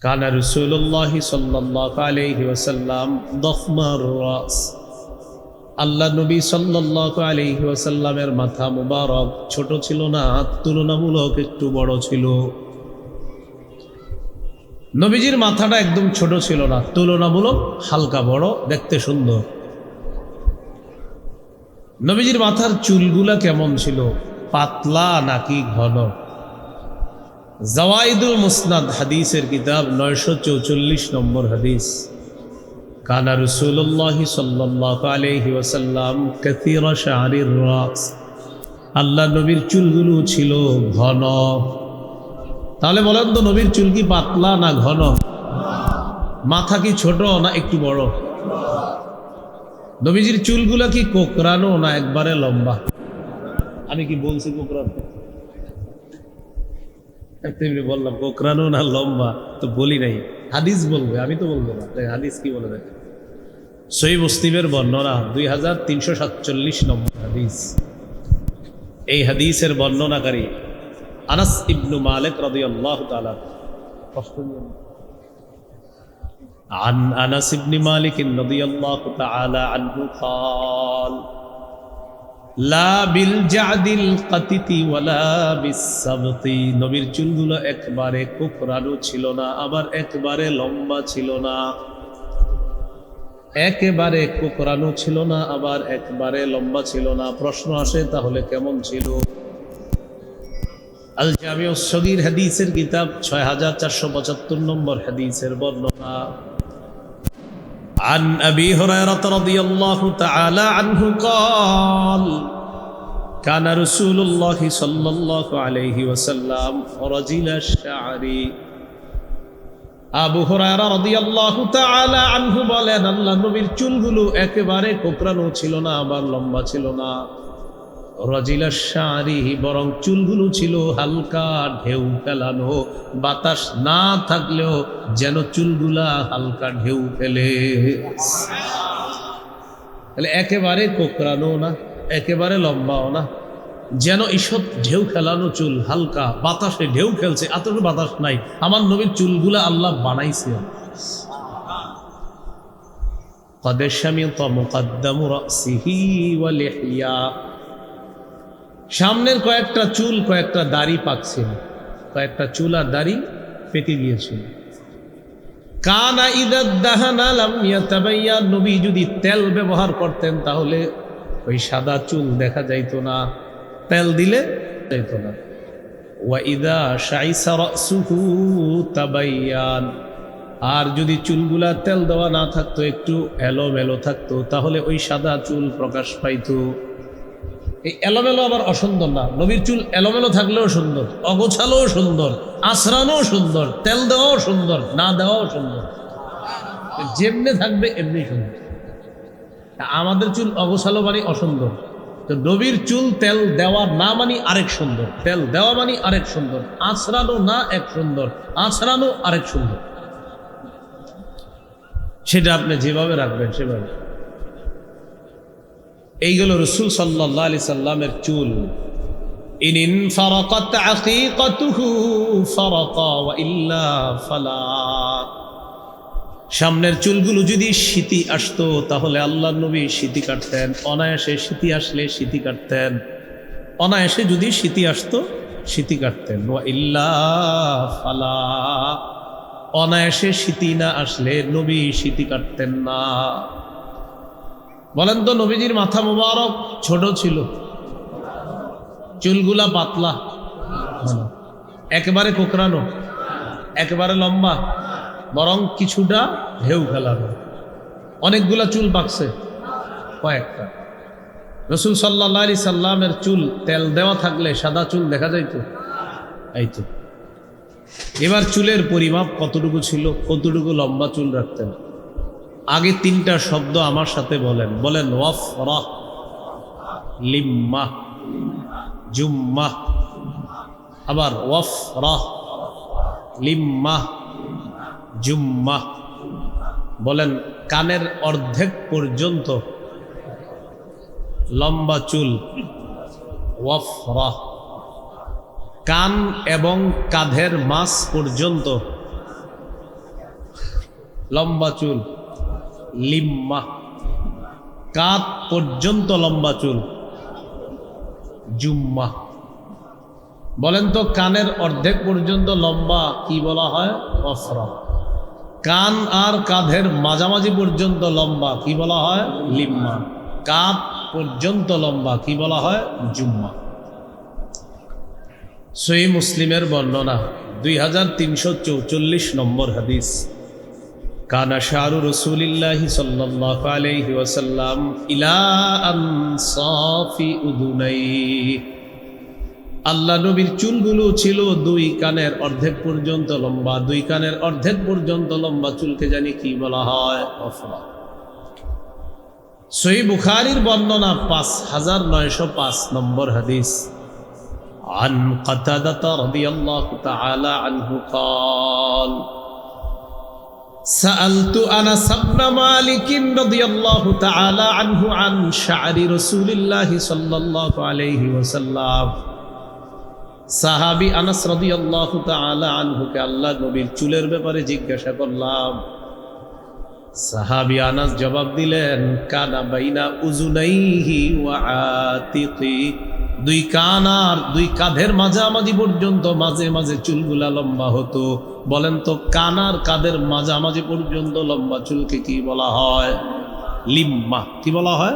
কানা রাসূলুল্লাহ সাল্লাল্লাহু আলাইহি ওয়াসাল্লাম দখমার রাস, আল্লাহ নবী সাল্লাল্লাহু আলাইহি ওয়াসাল্লামের মাথা মুবারক ছোট ছিল না, তুলনামূলক একটু বড় ছিল। নবীজির মাথাটা একদম ছোট ছিল না, তুলনামূলক হালকা বড়, দেখতে সুন্দর। নবীজির মাথার চুলগুলা কেমন ছিল, পাতলা নাকি ঘন? জাওয়াইদুল মুসনাদ হাদিসের কিতাব 944 নম্বর হাদিস। কানা রাসূলুল্লাহ সাল্লাল্লাহু আলাইহি ওয়াসাল্লাম কাসীরা শা'রির রাস, আল্লাহ নবীর চুলগুলো ছিল ঘন। তাহলে বলেন তো, নবীর চুল কি পাতলা না ঘন? মাথা কি ছোট না একটু বড়? নবীজির চুলগুলা কি কোকড়ানো না একবারে লম্বা? আমি কি বলছি কোকড়ানো? তেমনি বললাম কোকড়ানো না লম্বা, তো বলি নাই। হাদিস বলবে, আমি তো বলবো না। হাদিস কি বলে দেখেন, সহিহ মুসলিমের বর্ণনা 2347 নম্বর হাদিস। এই হাদিসের বর্ণনাকারী আনাস ইবনু মালিক রাদিয়াল্লাহু তাআলা। عن أنس بن مالك رضي الله تعالى عنه قال لا بالجعد القتت ولا بالسبط, নবীর চুলগুলো একবারে কোকড়ানো ছিল না, আবার একবারে লম্বা ছিল না। একেবারে কোকড়ানো ছিল না, আবার একবারে লম্বা ছিল না। প্রশ্ন আসে, তাহলে কেমন ছিল? আল জামিউস সগীর হাদিসের কিতাব 6475 নম্বর হাদিসের বর্ণনা। عن أبي هريرة رضي الله تعالى عنه قال كان رسول الله صلى الله عليه وسلم رجل الشعر, আবু হুরায়রা রাদিয়াল্লাহু তাআলা আনহু বলেন, আল্লাহ নবীর চুলগুলো একেবারে কোকড়ানো ছিল না, আবার লম্বা ছিল না। রাজিলাশ শা'রি, বরং চুলগুলো ছিল হালকা ঢেউ ফেলানো, বাতাস না থাকলেও যেন চুলগুলা হালকা ঢেউ ফেলে। তাহলে একেবারে কোকড়ানো না, একেবারে লম্বাও না, যেন ঈষৎ ঢেউ খেলানো চুল, হালকা বাতাসে ঢেউ খেলছে, এতটুকু বাতাস নাই। আমার নবীর চুলগুলা আল্লাহ বানাইছে। قد شمط مقدم رأسه ولحيا, সামনের কয়েকটা চুল, কয়েকটা দাড়ি পাকছিল, কয়েকটা চুল আর দাড়ি পেকে গিয়েছিল। কানা ইযা দাহানা লাম ইয়াতাবায়্যান, নবী যদি তেল ব্যবহার করতেন তাহলে ওই সাদা চুল দেখা যাইতো না, তেল দিলে যাইতো না। ওয়া ইযা শাইসা রাসুহু তাবায়্যান, আর যদি চুলগুলা তেল দেওয়া না থাকতো, একটু এলোমেলো থাকতো, তাহলে ওই সাদা চুল প্রকাশ পাইতো। এই এলোমেলো আবার অসুন্দর না, নবীর চুল এলোমেলো থাকলেও সুন্দর, অগোছালোও সুন্দর, আঁচড়ানোও সুন্দর, তেল দেওয়াও সুন্দর, না দেওয়াও সুন্দর, যেমনি থাকবে এমনি সুন্দর। আমাদের চুল অগোছালো মানে অসুন্দর, তো নবীর চুল তেল দেওয়া না মানে আরেক সুন্দর, তেল দেওয়া মানে আরেক সুন্দর, আঁচড়ানো না এক সুন্দর, আঁচড়ানো আরেক সুন্দর। সেটা আপনি যেভাবে রাখবেন সেভাবে। এইগুলো রাসূল সাল্লাল্লাহু আলাইহি সাল্লামের চুল। ইন ফারাকাত আকিকাতুহু ফারাকা ওয়া ইল্লা ফালা, সামনের চুলগুলো যদি শীতি আসতো তাহলে আল্লাহর নবী শীতি কাটতেন, অনায়াসে শীতি আসলে শীতি কাটতেন, অনায়াসে যদি শীতি আসতো শীতি কাটতেন। ওয়া ইল্লা ফালা, অনায়াসে শীতি না আসলে নবী শীতি কাটতেন না। বলেন তো, নবীজির মাথা মুবারক ছোট ছিল, চুলগুলা পাতলা, একেবারে কোকড়ানো, একেবারে লম্বা, বরং কিছুটা ঢেউ ফেলানো। অনেকগুলা চুল পাকছে, কয়েকটা। রাসূল সাল্লাল্লাহু আলাইহি সাল্লামের চুল তেল দেওয়া থাকলে সাদা চুল দেখা যাইতো, এই তো। এবার চুলের পরিমাপ কতটুকু ছিল, কতটুকু লম্বা চুল রাখতেন? আগে তিনটা শব্দ আমার সাথে বলেন, বলেন ওয়াফরাহ, লিম্মাহ, জুম্মাহ। আবার ওয়াফরাহ, লিম্মাহ, জুম্মাহ। বলেন, কানের অর্ধেক পর্যন্ত লম্বা চুল ওয়াফরাহ, কান এবং কাঁধের মাছ পর্যন্ত লম্বা চুল লিম্মা। কাঁধ পর্যন্ত লম্বা চুল জুম্মা। বলেন তো কানের অর্ধেক পর্যন্ত লম্বা কি বলা হয়? অফরা। কান আর কাঁধের মাঝামাঝি পর্যন্ত লম্বা কি বলা হয়? লিম্মা। কাঁধ পর্যন্ত লম্বা কি বলা হয়? জুম্মা। সহিহ মুসলিমের বর্ণনা 2344 নম্বর হাদিস। কানা শারু রাসূলিল্লাহি সাল্লাল্লাহু আলাইহি ওয়াসাল্লাম ইলা আনসাফি উদুনাই। আল্লাহ নবীর চুলগুলো ছিল দুই কানের অর্ধেক পর্যন্ত লম্বা। দুই কানের অর্ধেক পর্যন্ত লম্বা চুলকে জানি কি বলা হয়? অফরা। সহিহ বুখারীর বর্ণনা 5905 নম্বর হাদিস। عن قتادة رضي الله تعالى عنه قال سألت أنس بن مالك رضي الله تعالى عنه عن شعر رسول الله صلى الله عليه وسلم। সাহাবী আনাস রাদিয়াল্লাহু তাআলা আনহুকে আল্লাহর নবীর চুলের ব্যাপারে জিজ্ঞাসা করলাম। সাহাবী আনাস জবাব দিলেন, কানা বাইনা উযুনাইহি ওয়া আতিকি। দুই কান আর দুই কাঁধের মাঝামাঝি পর্যন্ত মাঝে মাঝে চুলগুলা লম্বা হতো। বলেন তো কান আর কাঁধের মাঝামাঝি পর্যন্ত লম্বা চুলকে কি বলা হয়? লিম্মা। কি বলা হয়?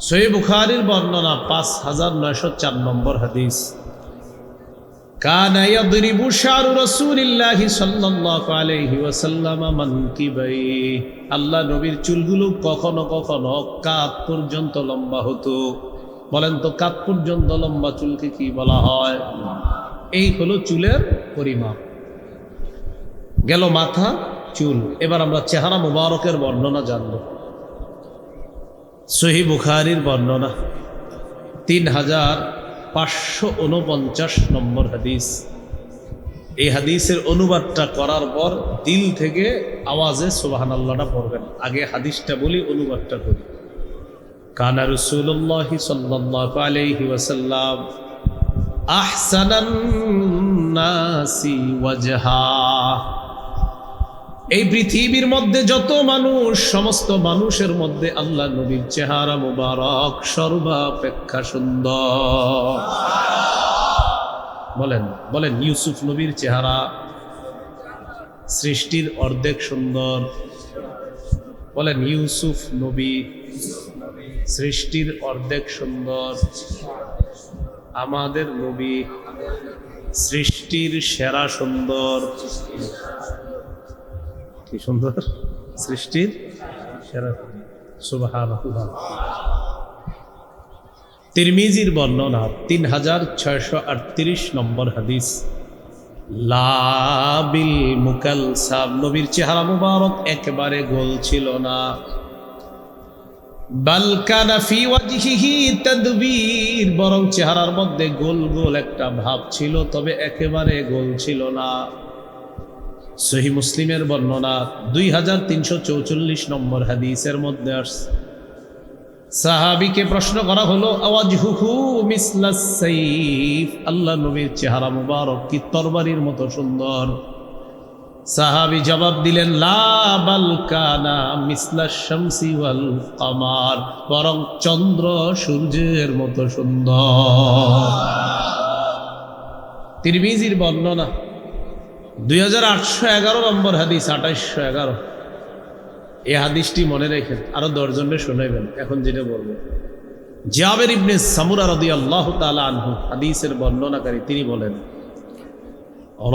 সহিহ বুখারীর বর্ণনা 5904 নম্বর হাদিস। কানা ইয়াদরিবু শারু রাসূলিল্লাহি সাল্লাল্লাহু আলাইহি ওয়াসাল্লাম মানকিবাই। আল্লাহ নবীর চুলগুলো কখনো কখনো কাঁধ পর্যন্ত লম্বা হতো। বলেন তো কাঁধ পর্যন্ত লম্বা চুলকে কি বলা হয়? এই হলো চুলের পরিমাপ। গেল মাথা, চুল। এবার আমরা চেহারা মুবারকের বর্ণনা জানব। সহিহ বুখারীর বর্ণনা 3549 নম্বর হাদিস। এই হাদিসের অনুবাদটা করার পর দিল থেকে আওয়াজে সুবহানাল্লাহটা পড়বেন। আগে হাদিসটা বলি, অনুবাদটা করি। কানা রাসূলুল্লাহি সাল্লাল্লাহু আলাইহি ওয়াসাল্লাম আহসানান নাসি ওয়াজহা। এই পৃথিবীর মধ্যে যত মানুষ, সমস্ত মানুষের মধ্যে আল্লাহ নবীর চেহারা মুবারক সর্বাপেক্ষা সুন্দর। বলেন বলেন ইউসুফ নবীর চেহারা সৃষ্টির অর্ধেক সুন্দর। বলেন ইউসুফ নবী সৃষ্টির অর্ধেক সুন্দর। আমাদের নবী সৃষ্টির সেরা সুন্দর। কি সুন্দর! সৃষ্টির সেরা। সুবহানাল্লাহ। তিরমিজির বর্ণনা 3638 নম্বর হাদিস। লাবিল মুকালসাব। নবীর চেহারা মুবারক একেবারে গোল ছিল না। বাল কানা ফি ওয়াজহিহি তাদবীর। বরং চেহারার মধ্যে গোল গোল একটা ভাব ছিল, তবে একেবারে গোল ছিল না। সহিহ মুসলিমের বর্ণনা 2344 নম্বর হাদিসের মধ্যে আসছে। সাহাবীকে প্রশ্ন করা হলো, আওয়াজহুহু মিসলাস সাইফ। আল্লাহ নবীর চেহারা মুবারক কি তরবারির মতো সুন্দর? সাহাবী জবাব দিলেন, লা বাল কানা মিসলাস শামসি ওয়াল কামার। বরং চন্দ্র সূর্যের মতো সুন্দর। তিরমিজির বর্ণনা 2811 নম্বর হাদিস। 2811। এই হাদিসটি মনে রেখেন, আরো 10 জনের শোনাইবেন। এখন যেটা বলবো, জাবের ইবনে সামুরা রাদিয়াল্লাহু তাআলা আনহু হাদিসের বর্ণনাকারী, তিনি বলেন,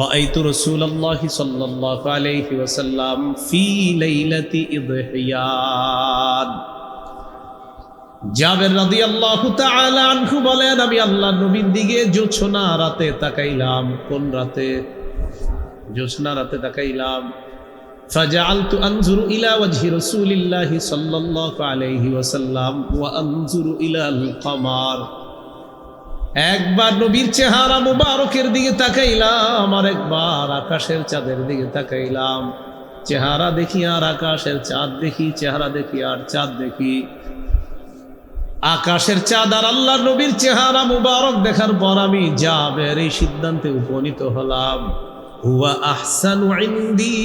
রাআইতু রাসূলুল্লাহি সাল্লাল্লাহু আলাইহি ওয়াসাল্লাম ফি লাইলাতি ইদহিয়ান। জাবের রাদিয়াল্লাহু তাআলা আনহু বলেন, আমি আল্লাহর নবীর দিকে জোছনা রাতে তাকাইলাম। কোন রাতে? জোছনা রাতে তাকাইলাম। ফাজআলতু আনজুরু ইলা ওয়াজহি রাসূলিল্লাহি সাল্লাল্লাহু আলাইহি ওয়াসাল্লাম ওয়া আনজুরু ইলাল কামার। একবার নবীর চেহারা মুবারকের দিকে তাকাইলাম, আর একবার আকাশের চাঁদের দিকে তাকাইলাম। চেহারা দেখি আর আকাশের চাঁদ দেখি, চেহারা দেখি আর চাঁদ দেখি। আকাশের চাঁদ আর আল্লাহর নবীর চেহারা মুবারক দেখার পর আমি জাবের এই সিদ্ধান্তে উপনীত হলাম, হুয়া আহসানু ইনদি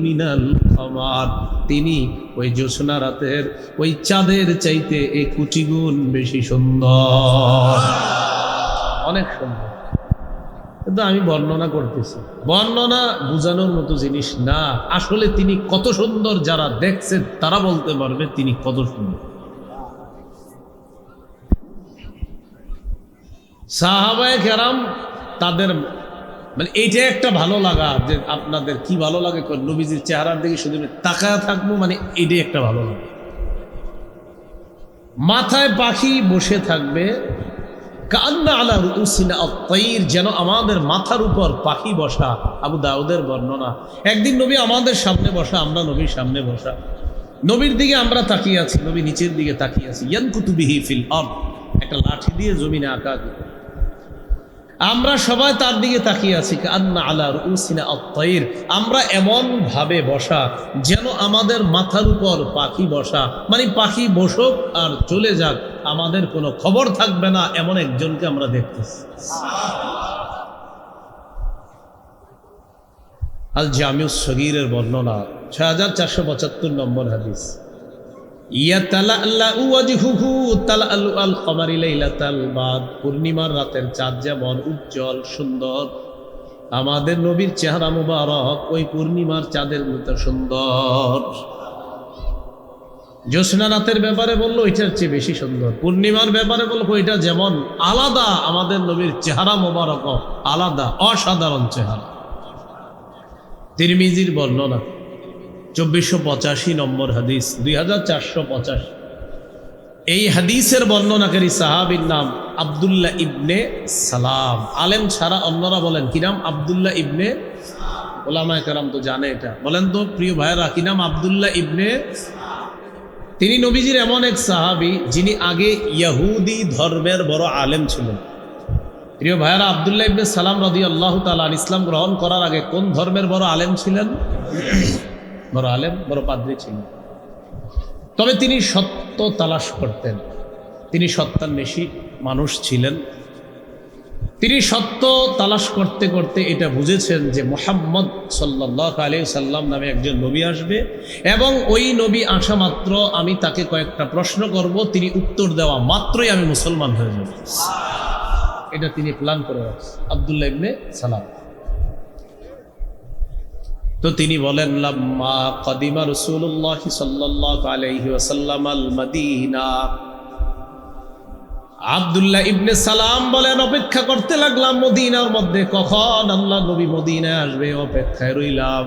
মিনাল কমার, তিনি ওই জ্যোৎস্না রাতের ওই চাঁদের চাইতে 1 কোটি গুণ বেশি সুন্দর, অনেক সুন্দর। কিন্তু আমি বর্ণনা করতেছি, বর্ণনা বোঝানোর মতো জিনিস না। আসলে তিনি কত সুন্দর, যারা দেখছে তারা বলতে পারবে তিনি কত সুন্দর। সাহাবায়ে কেরাম তাদের মানে এইটা একটা ভালো লাগা, যে আপনাদের কি ভালো লাগে নবীজির চেহারার দিকে শুধু তাকায় থাকবো, মানে এইটাই একটা ভালো লাগে। মাথায় পাখি বসে থাকবে, কান্না আলা রুউসিনা আত-তাইর, যেন আমাদের মাথার উপর পাখি বসা। আবু দাউদের বর্ণনা, একদিন নবী আমাদের সামনে বসা, আমরা নবীর সামনে বসা, নবীর দিকে আমরা তাকিয়ে আছি, নবী নিচের দিকে তাকিয়ে আছি। ইয়ানকুতু বিহি ফিল আরদ, একটা লাঠি দিয়ে জমিনে আঁকা, আমরা সবাই তার দিকে তাকিয়ে আছি। কান্না আলা রুউসিনা আত-তাইর, আমরা এমন ভাবে বসা যেন আমাদের মাথার উপর পাখি বসা, মানে পাখি বসুক আর চলে যাক, আমাদের কোনো খবর থাকবে না, এমন একজনকে আমরা দেখতেছি। আল জামিউস সগীরের বর্ণনা 6475 নম্বর হাদিস। ইয়াতালাল্লাউ ওয়াজহুহু তালাআল কমারি লাইলাতাল বাদ, পূর্ণিমার রাতের চাঁদ যেমন উজ্জ্বল সুন্দর, আমাদের নবীর চেহারা মুবারক ওই পূর্ণিমার চাঁদের মতো সুন্দর। জ্যোৎস্না রাতের ব্যাপারে বললো ওইটার চেয়ে বেশি সুন্দর, পূর্ণিমার ব্যাপারে বললো ওইটা যেমন আলাদা, আমাদের নবীর চেহারা মুবারক আলাদা, অসাধারণ চেহারা। তিরমিজির বর্ণনা 2485 নম্বর হাদিস, 2485। এই হাদিসের বর্ণনাকারী সাহাবীর নাম আব্দুল্লাহ ইবনে সালাম। আলেম ছাড়া অন্যরা বলেন কি নাম? আব্দুল্লাহ ইবনে, ওলামায়ে কেরাম তো জানে এটা, বলেন তো প্রিয় ভাইয়েরা কি নাম? আব্দুল্লাহ ইবনে। তিনি নবীজির এমন এক সাহাবী যিনি আগে ইহুদি ধর্মের বড় আলেম ছিলেন। প্রিয় ভাইয়েরা, আব্দুল্লাহ ইবনে সালাম রাদিয়াল্লাহু তাআলা ইসলাম গ্রহণ করার আগে কোন ধর্মের বড় আলেম ছিলেন? বড় আলেম, বড় পাদ্রী ছিলেন। তবে তিনি সত্য তালাশ করতেন, তিনি সত্যান্বেষী মানুষ ছিলেন। তিনি সত্য তালাশ করতে করতে এটা বুঝেছেন যে মুহাম্মদ সাল্লাল্লাহু আলাইহি সাল্লাম নামে একজন নবী আসবে, এবং ওই নবী আসা মাত্র আমি তাকে কয়েকটা প্রশ্ন করব, তিনি উত্তর দেওয়া মাত্রই আমি মুসলমান হয়ে যাব। এটা তিনি প্ল্যান করে রাখছেন, আব্দুল্লাহ ইবনে সালাম। তো তিনি বলেন, লাম্মা কাদিমা রাসূলুল্লাহ সাল্লাল্লাহু আলাইহি ওয়াসাল্লাম আল মদিনা, আব্দুল্লাহ ইবনে সালাম বলেন অপেক্ষা করতে লাগলাম মদিনার মধ্যে, কখন আল্লাহ নবী মদিনায় আসবে অপেক্ষায় রইলাম।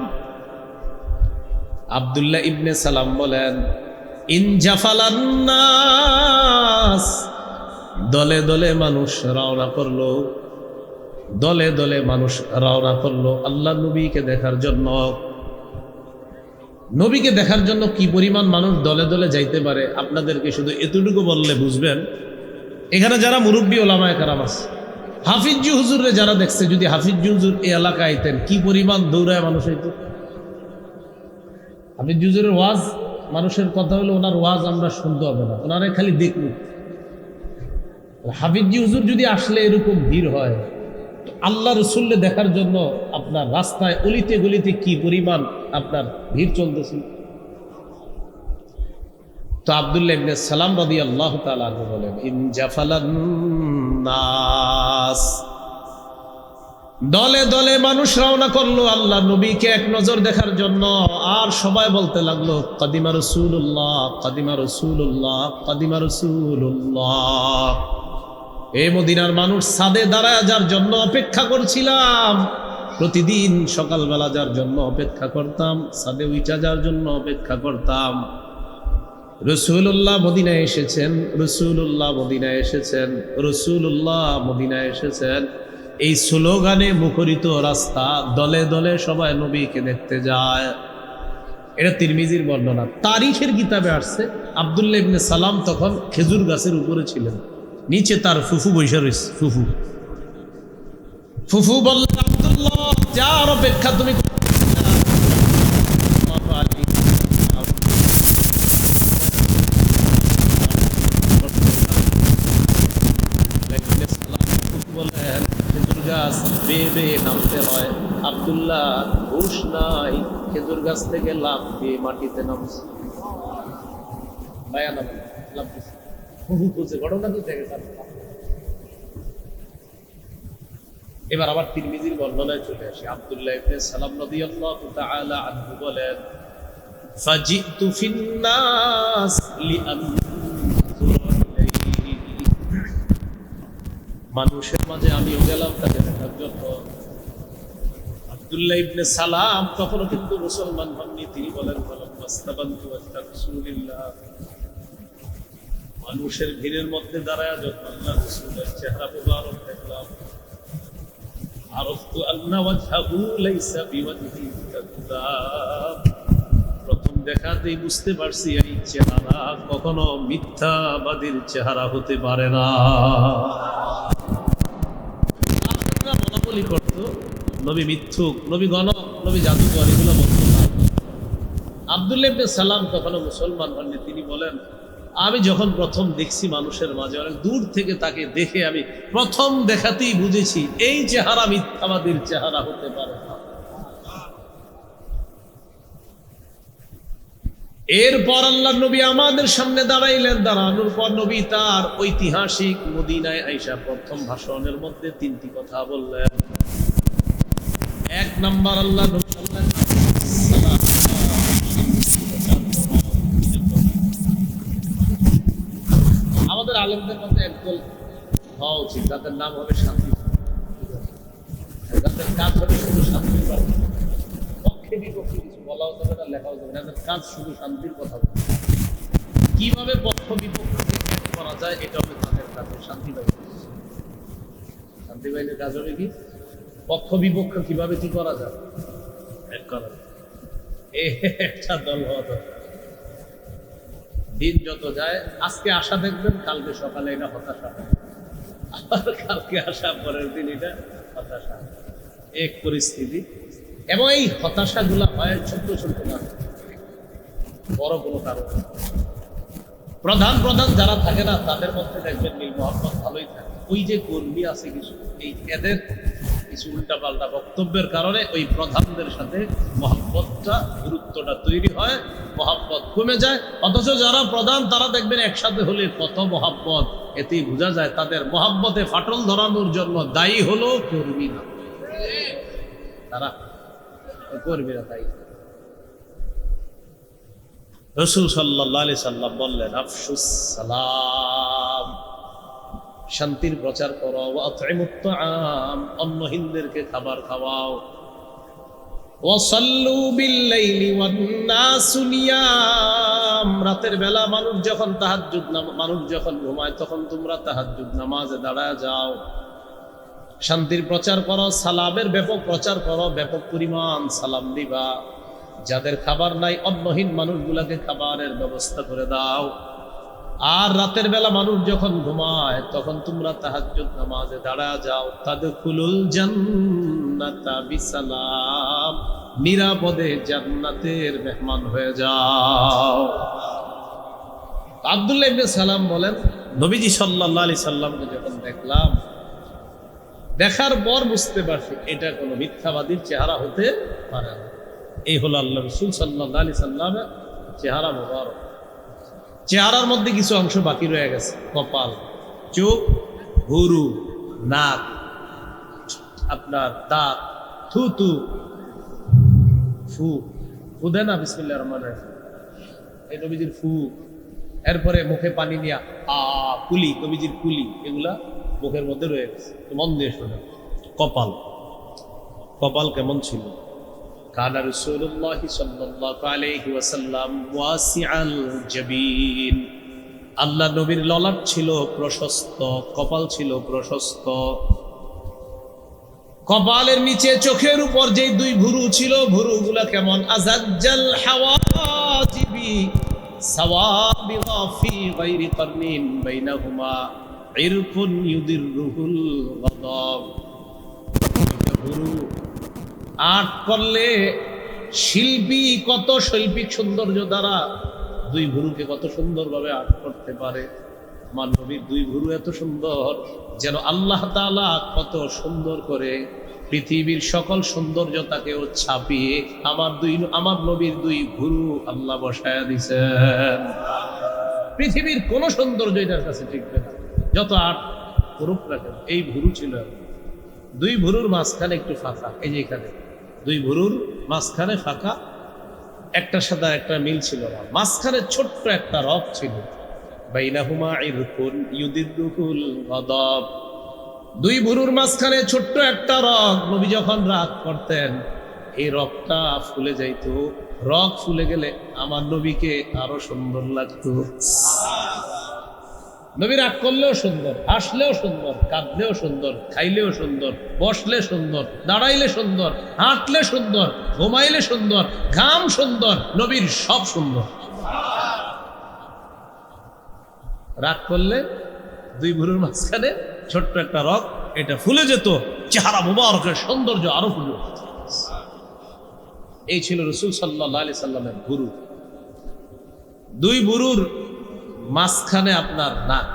আব্দুল্লাহ ইবনে সালাম বলেন, ইনজাফালান নাস, দলে দলে মানুষ রওনা করলো, দলে দলে মানুষ রওনা করলো আল্লাহ নবীকে দেখার জন্য। নবীকে দেখার জন্য কি পরিমাণ মানুষ দলে দলে যাইতে পারে আপনাদেরকে শুধু এতটুকু বললে বুঝবেন। এখানে যারা মুরব্বী ওলামায়ে কেরাম আছে, হাফিজ হুজুরে যারা দেখছে, যদি হাফিজ হুজুর এই এলাকায় আইতেন কি পরিমাণ দৌড়ায় মানুষ হইতো। হাফিজ হুজুরের ওয়াজ, মানুষের কথা হলো ওনার ওয়াজ আমরা শুনতে হবে না, ওনারে খালি দেখব। হাফিজ হুজুর যদি আসলে এরকম ভিড় হয়, আল্লাহ রসুলকে দেখার জন্য আপনার রাস্তায় অলিতে গলিতে কি পরিমাণ আপনার ভিড় চলতেছিল। তো আব্দুল্লাহ ইবনে সালাম রাদিয়াল্লাহু তাআলা আনহু বলেন, ইনজাফালান নাস, দলে দলে মানুষ রওনা করলো আল্লাহ নবীকে এক নজর দেখার জন্য। আর সবাই বলতে লাগলো, কাদিমা রাসূলুল্লাহ, কাদিমা রাসূলুল্লাহ, কাদিমা রাসূলুল্লাহ। এই মদিনার মানুষ ছাদে দাঁড়ায় যার জন্য অপেক্ষা করছিলাম, প্রতিদিন সকালবেলা যার জন্য অপেক্ষা করতাম, ছাদে উইঠা যার জন্য অপেক্ষা করতাম। রাসূলুল্লাহ মদিনায় এসেছেন, রাসূলুল্লাহ মদিনায় এসেছেন, রাসূলুল্লাহ মদিনায় এসেছেন, এই স্লোগানে মুখরিত রাস্তা, দলে দলে সবাই নবীকে দেখতে যায়। এটা তিরমিজির বর্ণনা। তারিখের কিতাবে আসছে আব্দুল্লাহ ইবনে সালাম তখন খেজুর গাছের উপরে ছিলেন, নিচে তার ফুফু বৈশা রয়েছে। ফুফু বললেন, আব্দুল্লাহ যার অপেক্ষা তুমি বলেন, খেজুর গাছ বেয়ে বেয়ে নামতে হয়, আব্দুল্লাহ হুশ নাই, খেজুর গাছ থেকে লাফ দিয়ে মাটিতে নামছে। মায়া নাম লাফ দিছে, বুঝে ঘটনা কি থেকে তার। এবার আবার তিরমিজির বর্ণনায় চলে আসে। আব্দুল্লাহ ইবনে সালাম রাদিয়াল্লাহু তাআলা আনহু বলেন, ফাজিতু ফিন নাস লিআনজুরা ইলাইহি, মানুষের মাঝে আমিও গেলাম তাকে দেখার জন্য। আব্দুল্লাহ ইবনে সালাম তখনও কিন্তু মুসলমান হননি। তিনি বলেন, ফালাম্মাস্তাবানতু ওয়াজহা রাসূলিল্লাহ, মানুষের ভিড়ের মধ্যে দাঁড়ায় যখন আল্লাহ রাসূলের চেহারা মুবারক দেখলাম, আরফতু আন্না ওয়াজহাহু লাইসা বিওয়াজহি কাযাব, প্রথম দেখাতেই বুঝতে পারছি এই চেহারা কখনো মিথ্যাবাদীর চেহারা হতে পারে না। বলাবলি করত নবী মিথ্যুক, নবী গণক, নবী জাদুকর, এগুলো বলতো না। আব্দুল্লাহ ইবনে সালাম কখনো মুসলমান হননি। তিনি বলেন, আমি যখন প্রথম দেখছি মানুষের মাঝে, অনেক দূর থেকে তাকে দেখে আমি প্রথম দেখাতেই বুঝেছি এই চেহারা মিথ্যাবাদীর চেহারা হতে পারে না। এরপর আল্লাহ নবী আমাদের সামনে দাঁড়াইলেন। দাঁড়ানোর পর নবী তার ঐতিহাসিক মদিনায় আইসা প্রথম ভাষণের মধ্যে তিনটি কথা বললেন। এক নাম্বার, আল্লাহ নবী আমাদের আলেমদের মধ্যে একদল হওয়া উচিত, যাদের নাম হবে শান্তি, যাদের কাজ হবে শুধু শান্তি, পক্ষে বিপক্ষে কিছু বলাও যাবে না, লেখাও যাবে না, এদের কাজ শুধু শান্তির কথা বলবে। কিভাবে পক্ষ বিপক্ষকে করা যায় এটা হবে তাদের কাজ। শান্তি বাহিনী, শান্তি বাহিনীর কাজ হবে কি পক্ষ বিপক্ষ কিভাবে কি করা যায়, এক করা যায়। একটা দল হওয়া দরকার। দিন যত যায়, আজকে আশা দেখবেন, কালকে সকালে এটা হতাশা, আবার কালকে আসা পরের দিন এটা হতাশা, এক পরিস্থিতি। এবং এই হতাশাগুলা হয় ছোট্ট ছোট্ট না, বড় কোনো কারণ। প্রধান প্রধান যারা থাকে না, তাদের মধ্যে দেখবেন মিল মহব্বত ভালোই থাকে। ওই যে কর্মী আছে কিছু, এই এদের কিছু উল্টাপাল্টা বক্তব্যের কারণে ওই প্রধানদের সাথে মহব্বতটা, গুরুত্বটা তৈরি হয়, মহব্বত কমে যায়। অথচ যারা প্রধান তারা দেখবেন একসাথে হলে কত মহব্বত। এতেই বোঝা যায় তাদের মহব্বতে ফাটল ধরানোর জন্য দায়ী হলো কর্মীরা, তারা কর্মীরা দায়ী। রাসূল সাল্লাল্লাহু আলাইহি সাল্লাম বললেন, আফশুস সালাম, শান্তির প্রচার করো, ওয়া আতঈমুত তাআম, অন্নহীনদেরকে খাবার খাওয়াও, ওয়া সাল্লু বিল লাইলি ওয়ান নাসু নিয়াম, রাতের বেলা মানুষ যখন মানুষ যখন ঘুমায় তখন তোমরা তাহাজ্জুদ নামাজে দাঁড়ায় যাও। শান্তির প্রচার করো, সালামের ব্যাপক প্রচার করো, ব্যাপক পরিমাণ সালাম দিবা। যাদের খাবার নাই, অন্নহীন মানুষগুলাকে খাবারের ব্যবস্থা করে দাও। আর রাতের বেলা মানুষ যখন ঘুমায় তখন তোমরা তাহাজ্জুদ নামাজে দাঁড়ায় যাও। তাদখুলুল জান্নাতা বিসালাম, নিরাপদে জান্নাতের মেহমান হয়ে যাও। আব্দুল্লাহ ইবনে সালাম বলেন, নবীজি সাল্লাল্লাহু আলাইহি সাল্লামকে যখন দেখলাম, দেখার পর বুঝতে পারছি এটা কোনো মিথ্যাবাদীর চেহারা হতে পারে না। এই হলো আল্লাহ রাসূল সাল্লাল্লাহু আলাইহি সাল্লামের চেহারা মুবারক। চেহারার মধ্যে কিছু অংশ বাকি রয়ে গেছে, কপাল, চোখ, ভুরু, নাক, আপনার দাঁত, থুতু, ফু দেয় না বিসমিল্লাহির রহমানির রহিম, এই নবীজির ফু। এরপরে মুখে পানি নিয়া কুলি, নবীজির কুলি, এগুলা মুখের মধ্যে রয়ে গেছে। মন দিয়ে শোনে। কপাল, কপাল কেমন ছিল? কানা রাসূলুল্লাহ সাল্লাল্লাহু আলাইহি ওয়াসাল্লাম ওয়াসিআল জাবিন, আল্লাহ নবীর ললাট ছিল প্রশস্ত, কপাল ছিল প্রশস্ত। কপালের নিচে চোখের উপর যে দুই ভুরু ছিল, ভুরুগুলা কেমন? আযাজ্জাল হাওয়াজিবি সাওয়াবিগা ফি গায়রি কারনিন বাইনাহুমা ইরকুন ইউদিররুহুল গাদাব। ভুরু আর্ট করলে শিল্পী কত শৈল্পিক সৌন্দর্য দ্বারা দুই ভুরুকে কত সুন্দরভাবে আর্ট করতে পারে। আমার নবীর দুই ভুরু এত সুন্দর, যেন আল্লাহ তাআলা কত সুন্দর করে পৃথিবীর সকল সৌন্দর্যতাকেও ছাপিয়ে আমার নবীর দুই ভুরু আল্লাহ বসায়া দিছেন। পৃথিবীর কোন সৌন্দর্য এটার কাছে টিকবে না, যত আট করুক না কেন। এই ভুরু ছিল, দুই ভুরুর মাঝখানে একটু ফাঁকা, এই যে এখানে দুই ভুরুর মাঝখানে ফাঁকা, একটার সাথে একটা মিল ছিল না, মাঝখানে ছোট্ট একটা রক ছিল। বাইনাহুমা ইরকুন ইউদিরুহুল গাদাব, দুই ভুরুর মাঝখানে ছোট্ট একটা রক। নবী যখন রাগ করতেন এই রকটা ফুলে যাইত, রক ফুলে গেলে আমার নবীকে আরো সুন্দর লাগতো। নবী রাগ করলেও সুন্দর, হাসলেও সুন্দর, কাঁদলেও সুন্দর, খাইলেও সুন্দর, বসলে সুন্দর, দাঁড়াইলে সুন্দর, হাঁটলে সুন্দর, ঘুমাইলে সুন্দর, ঘাম সুন্দর, নবীর সব সুন্দর। রাগ করলে দুই ভুরুর মাঝখানে ছোট্ট একটা রক, এটা ফুলে যেত, চেহারা মুবারকের সৌন্দর্য আরো ফুলে। এই ছিল রাসূল সাল্লাল্লাহু আলাইহি সাল্লামের ভুরু। দুই ভুরুর মাঝখানে আপনার নাক,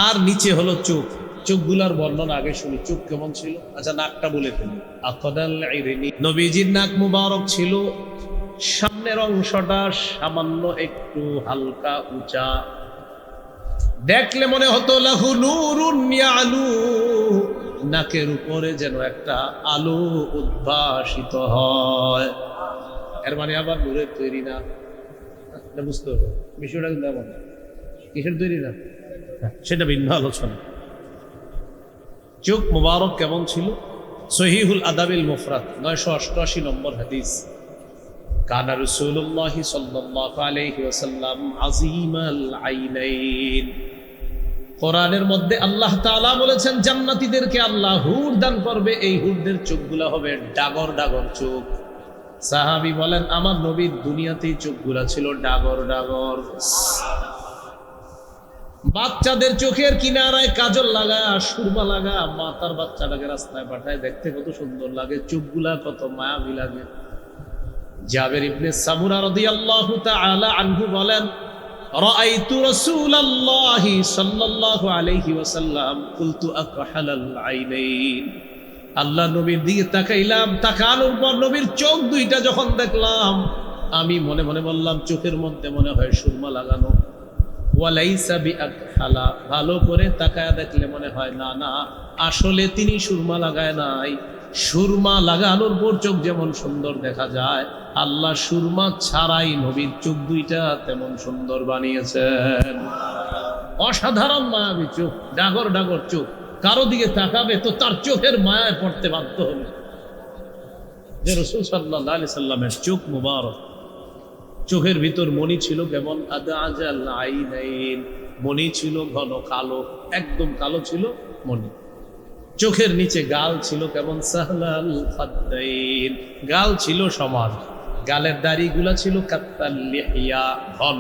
আর নিচে হলো চোখ। চোখগুলার বর্ণনা আগে শুনি, চোখ কেমন ছিল। আচ্ছা, নাকটা বলে ফেলি। আকাদাল আইরিনি, নবীজির নাক মুবারক ছিল সামনের অংশটা সামান্য একটু হালকা উঁচা, দেখলে মনে হতো লাহু নূরুন ইয়ালু, নাকের উপরে যেন একটা আলো উদ্ভাসিত হয়। এর মানে আবার নূরের তৈরি না, বুঝতে হবে বিষয়টা। কিন্তু এমন কিসের তৈরি না, সেটা ভিন্ন আলোচনা। চোখ মুবারক কেমন ছিল? সহিহুল আদাবিল মুফরাদ 988 নম্বর হাদিস। কানা রাসূলুল্লাহ সাল্লাল্লাহু আলাইহি ওয়াসাল্লাম আযীমাল আইনাইন। কোরআনের মধ্যে আল্লাহ তাআলা বলেছেন জান্নাতীদেরকে আল্লাহ হুর দান করবে, এই হুরদের চোখগুলো হবে ডাগর ডাগর চোখ। সাহাবী বলেন আমার নবীর দুনিয়াতেই চোখগুলা ছিল ডাগর ডাগর। বাচ্চাদের চোখের কিনারায় কাজল লাগা, সুরমা লাগা, মাতার বাচ্চাটাকে রাস্তায় পাঠায়, দেখতে কত সুন্দর লাগে, চোখগুলা কত মায়াবী লাগে। জাবের ইবনে সামুরা রাদিয়াল্লাহু তাআলা আনহু বলেন রাআইতু রাসূলুল্লাহি সাল্লাল্লাহু আলাইহি ওয়াসাল্লাম কুলতু আকহালাল আইনাইন। আল্লাহ নবীর দিকে তাকাইলাম, তাকানোর পর নবীর চোখ দুইটা যখন দেখলাম আমি মনে মনে বললাম চোখের মধ্যে মনে হয় সুরমা লাগানো। ওয়ালাইসা বিআকহালা, ভালো করে তাকায়া দেখলে মনে হয় না না, আসলে তিনি সুরমা লাগায় নাই। সুরমা লাগানোর পর চোখ যেমন সুন্দর দেখা যায়, আল্লাহ সুরমা ছাড়াই নবীর চোখ দুইটা তেমন সুন্দর বানিয়েছেন। অসাধারণ মায়াবী চোখ, ডাগর ডাগর চোখ। কারো দিকে তাকাবে তো তার চোখের মায়ায় পড়তে বাধ্য হবে। যে রাসূল সাল্লাল্লাহু আলাইহি সাল্লামের চোখ মুবারক, চোখের ভিতর মণি ছিল কেমন? আদাজাল আইনাইন, মণি ছিল ঘন কালো, একদম কালো ছিল মণি। চোখের নিচে গাল ছিল কেমন? সাহলাল খাদ্দাইন, গাল ছিল সমান, গালের দাড়িগুলা ছিল কাত্তাল লিহিয়া, ঘন।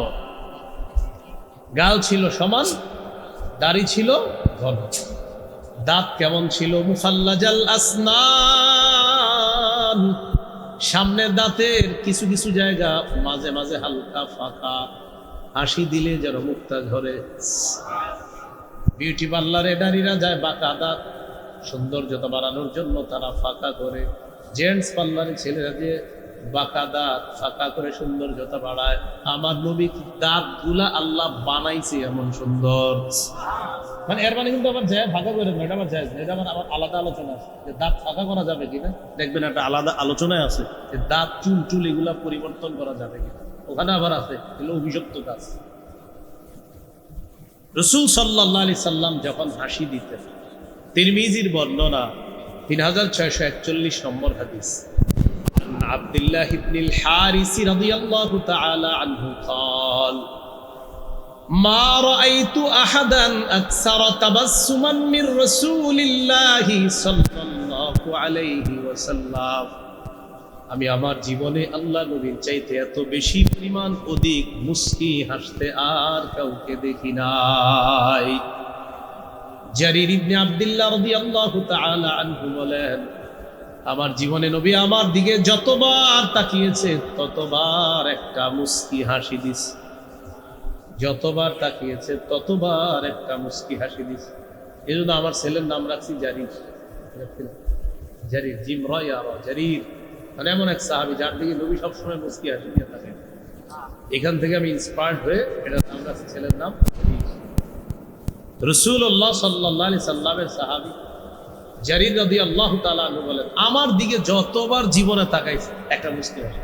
গাল ছিল সমান, দাড়ি ছিল ঘন। দাঁত কেমন ছিল? মুফাল্লাজাল আসনান, সামনের দাঁতের কিছু কিছু জায়গা মাঝে মাঝে হালকা ফাঁকা, হাসি দিলে যেন মুক্তা ঝরে। বিউটি পার্লারে নারীরা যায় বাঁকা দাঁত, সৌন্দর্যতা বাড়ানোর জন্য তারা ফাঁকা করে। জেন্টস পার্লারে ছেলেরা যে বাঁকা দাঁত ফাঁকা করে সৌন্দর্যতা বাড়ায়। আমার নবী দাঁত গুলা আল্লাহ বানাইছে এমন সুন্দর, মানে এর মানে কিন্তু আবার যায় ফাঁকা করে না, এটা আবার যায়, এটা আবার আলাদা আলোচনা আছে যে দাঁত ফাঁকা করা যাবে কিনা। দেখবেন একটা আলাদা আলোচনায় আছে যে দাঁত চুল চুল এগুলা পরিবর্তন করা যাবে কিনা, ওখানে আবার আছে এগুলো অভিশপ্ত কাজ। রাসূল সাল্লাল্লাহু আলাইহি সাল্লাম যখন হাসি দিতেন, তিরমিজির বর্ণনা 3641 নম্বর হাদিস। আব্দুল্লাহ ইবনুল হারিস রাদিয়াল্লাহু তাআলা আনহু قال ما رأيت أحدا أكثر تبسما من رسول الله صلى الله عليه وسلم। আমি আমার জীবনে আল্লাহ নবীর চাইতে এত বেশি পরিমাণ অধিক মুস্কি হাসতে আর কাউকে দেখি নাই। জারির ইবনে আব্দুল্লাহ রাদিয়াল্লাহু তাআলা আনহু বলেন আমার জীবনে নবী আমার দিকে যতবার তাকিয়েছে ততবার একটা মুস্কি হাসি দিছে, যতবার তাকিয়েছে ততবার একটা মুস্কি হাসি দিছে। এই জন্য আমার ছেলের নাম রাখছি জারির। জারির, জিম রয়া জারির, মানে এমন এক সাহাবী যার দিকে নবী সবসময় মুস্কি হাসিয়ে থাকে। এখান থেকে আমি ইন্সপায়ার্ড হয়ে এটা নাম রাখছি, ছেলের নাম রাসূলুল্লাহ সাল্লাল্লাহু আলাইহি সাল্লামের সাহাবী জারির রাদিয়াল্লাহু তাআলা আনহু বলেন, আমার দিকে যতবার জীবনে তাকাইছে একটা মুস্কি হাসি।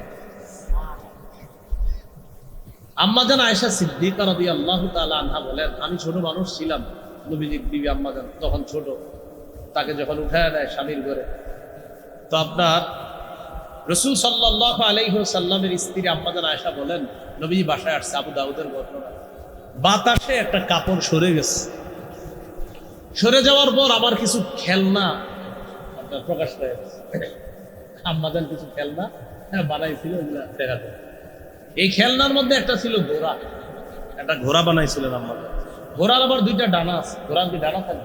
আম্মাজান আয়েশা সিদ্দিকা রাদিয়াল্লাহু তাআলা আনহা বলেন, আমি ছোট মানুষ ছিলাম, নবীজির বিবি আম্মাজান তখন ছোট, তাকে যখন উঠায় দেয় স্বামীর ঘরে, তো আপনার রাসূল সাল্লাল্লাহু আলাইহি ওয়াসাল্লামের স্ত্রী আম্মাজান আয়েশা বলেন, নবীজি বাসায় আসছে, আবু দাউদের বর্ণনা, বাতাসে একটা কাপড় সরে গেছে, সরে যাওয়ার পর আমার কিছু খেলনা আপনার প্রকাশ হয়ে গেছে। আম্মাজান কিছু খেলনা বানাইছিল, ওগুলা দেখাতে। এই খেলনার মধ্যে একটা ছিল ঘোড়া, একটা ঘোড়া বানাইছিলেন আম্মাজান। ঘোড়ার আবার দুইটা ডানা আছে। ঘোড়ার কি ডানা থাকে?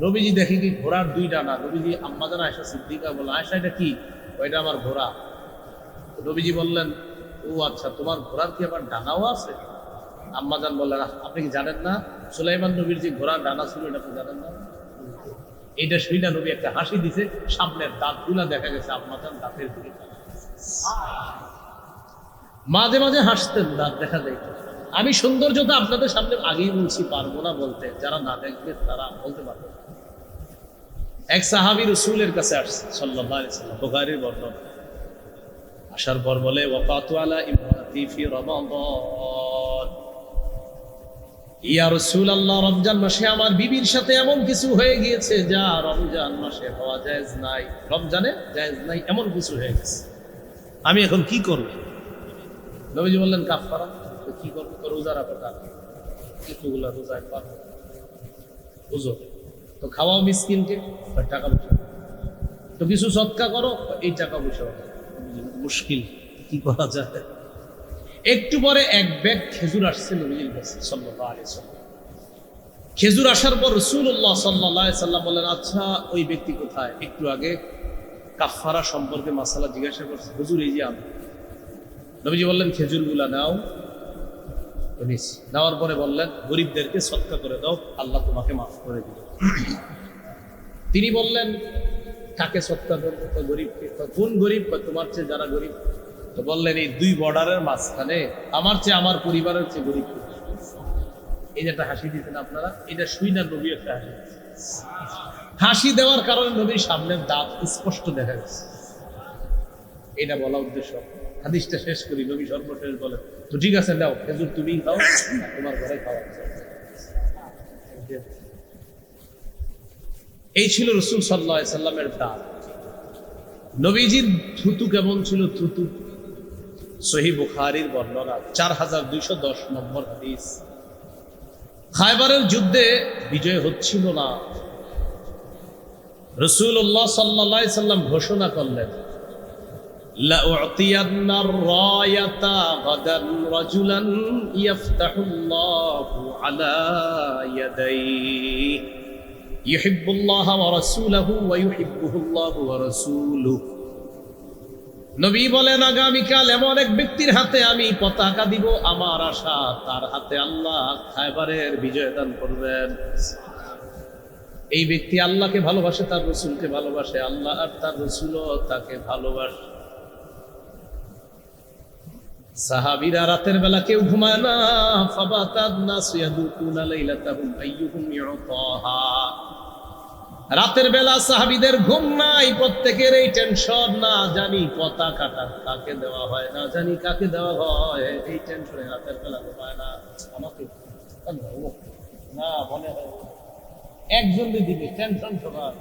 নবীজি দেখি কি ঘোড়ার দুই ডানা। নবীজি আম্মাজান আয়েশা সিদ্দিকা বললেন, আয়েশা এটা কি? ওইটা আমার ঘোড়া। নবীজি বললেন, ও আচ্ছা, তোমার ঘোড়ার কি আবার ডানাও আছে? আম্মাজান বললেন, আপনি কি জানেন না সুলাইমান নবীর যে ঘোড়ার ডানা ছিল, এটা আপনি জানেন না? এইটা শুইনা নবী একটা হাসি দিছে, সামনের দাঁতগুলা দেখা গেছে আম্মাজান দাঁতের দিকে মাঝে মাঝে হাসতেন, দাঁত দেখা যায়। আমি সৌন্দর্যতা আপনাদের সামনে আগেই বলছি, পারবো না বলতে, যারা না দেখবে তারা বলতে পারবে। এক সাহাবী রাসূলের কাছে আসছে সাল্লাল্লাহু আলাইহি ওয়াসাল্লাম, বুখারীর বর্ণনা। আসার পর বলে, ওয়াকাতু আলা ইমরাতি ফি রমাদান, ইয়া রাসূলুল্লাহ, রমজান মাসে আমার বিবির সাথে এমন কিছু হয়ে গিয়েছে যা রমজান মাসে হওয়া জায়েজ নাই, রমজানে জায়েজ নাই, এমন কিছু হয়ে গেছে, আমি এখন কি করব? নবীজি বললেন, কাফারা। তো কি করবো? তো রোজা রাখো, কিছুগুলা রোজায় পারবো, বুঝো তো, খাওয়াও মিসকিনকে, টাকা পয়সা, তো কিছু সদকা করো, এই টাকা পয়সা। মুশকিল, কি করা যায়? একটু পরে এক ব্যাগ খেজুর আসছে নবীজির কাছে সাল্লাল্লাহু আলাইহি ওয়াসাল্লাম। খেজুর আসার পর রাসূলুল্লাহ সাল্লাল্লাহু আলাইহি ওয়াসাল্লাম বললেন, আচ্ছা ওই ব্যক্তি কোথায়? একটু আগে কাফারা সম্পর্কে মাসালা জিজ্ঞাসা করছে, হুজুর এই যে আমি। নবীজি বললেন, খেজুরগুলা নাও। নেওয়ার পরে বললেন, গরিবদেরকে সদকা করে দাও, আল্লাহ তোমাকে মাফ করে দিবে। তিনি বললেন, কাকে সদকা করবো? তো গরিবকে। কোন গরিব? তোমার চেয়ে যারা গরিব। তো বললেন, এই দুই বর্ডারের মাঝখানে আমার চেয়ে, আমার পরিবারের চেয়ে গরিব। এই যে একটা হাসি দিতেন আপনারা, এটা শুই না নবী একটা হাসি। হাসি দেওয়ার কারণে নবীর সামনের দাঁত স্পষ্ট দেখা গেছে। এটা বলা উদ্দেশ্য। হাদিসটা শেষ করি, নবী সর্বশেষ বলেন, তো ঠিক আছে নাও খেজুর, তুমি খাও, তোমার ঘরে খাওয়া। এই ছিল রাসূল সাল্লাল্লাহু আলাইহি সাল্লামের দাঁত। নবীজির থুতু কেমন ছিল? থুতু সহিহ বুখারীর বর্ণনা, 4210 নম্বর হাদিস। খায়বারের যুদ্ধে বিজয় হচ্ছিল না, রাসূলুল্লাহ সাল্লাল্লাহু আলাইহি সাল্লাম ঘোষণা করলেন, لأعطين الراية غدا رجلا يفتح الله على يديه يحب الله ورسوله ويحبه الله ورسوله। নবী বলেন, আগামীকাল এমন এক ব্যক্তির হাতে আমি পতাকা দিব, আমার আশা তার হাতে আল্লাহ খায়বারের বিজয় দান করবেন। এই ব্যক্তি আল্লাহকে ভালোবাসে, তার রাসূলকে ভালোবাসে, আল্লাহ আর তার রাসূলও তাকে ভালোবাসে। সাহাবীরা রাতের বেলা কেউ ঘুমায় না, ফাবাতান নাস ইয়াদুকুনা লাইলাতাহুম আইয়ুহুম ইউতাহা। রাতের বেলা সাহাবীদের ঘুম নাই, প্রত্যেকের এই টেনশন, না জানি পতাকাটা কাকে দেওয়া হয়, না জানি কাকে দেওয়া হয়, এই টেনশনে রাতের বেলা ঘুমায় না। আমাকে না মনে হয় একজন দিবে, টেনশন সবার।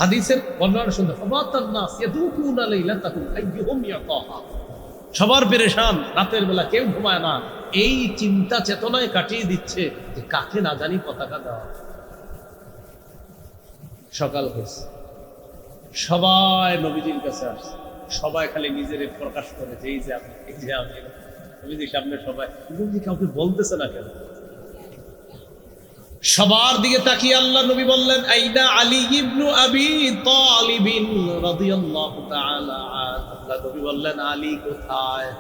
হাদিসের বর্ণনা শুনতে, ফাবাতান নাস ইয়াদুকুনা লাইলাতাহুম আইয়ুহুম ইউতাহা, সবার পেরেশান, রাতের বেলা কেউ ঘুমায় না, এই চিন্তা চেতনায় কাটিয়ে দিচ্ছে যে কাকে না জানি পতাকা দেওয়া। সকাল হয়েছে, সবাই নবীজির কাছে আসছে, সবাই খালি নিজের প্রকাশ করে যে এই যে আমি, এই যে আমি, নবীজির সামনে সবাই। নবীজি কাউকে বলতেছে না কেন? সবার দিকে তাকিয়ে আল্লাহ নবী বললেন, আইনা আলী ইবনু আবি তালিব রাদিয়াল্লাহু তাআলা আনহু। আল্লাহ নবী বললেন, আলী কোথায়?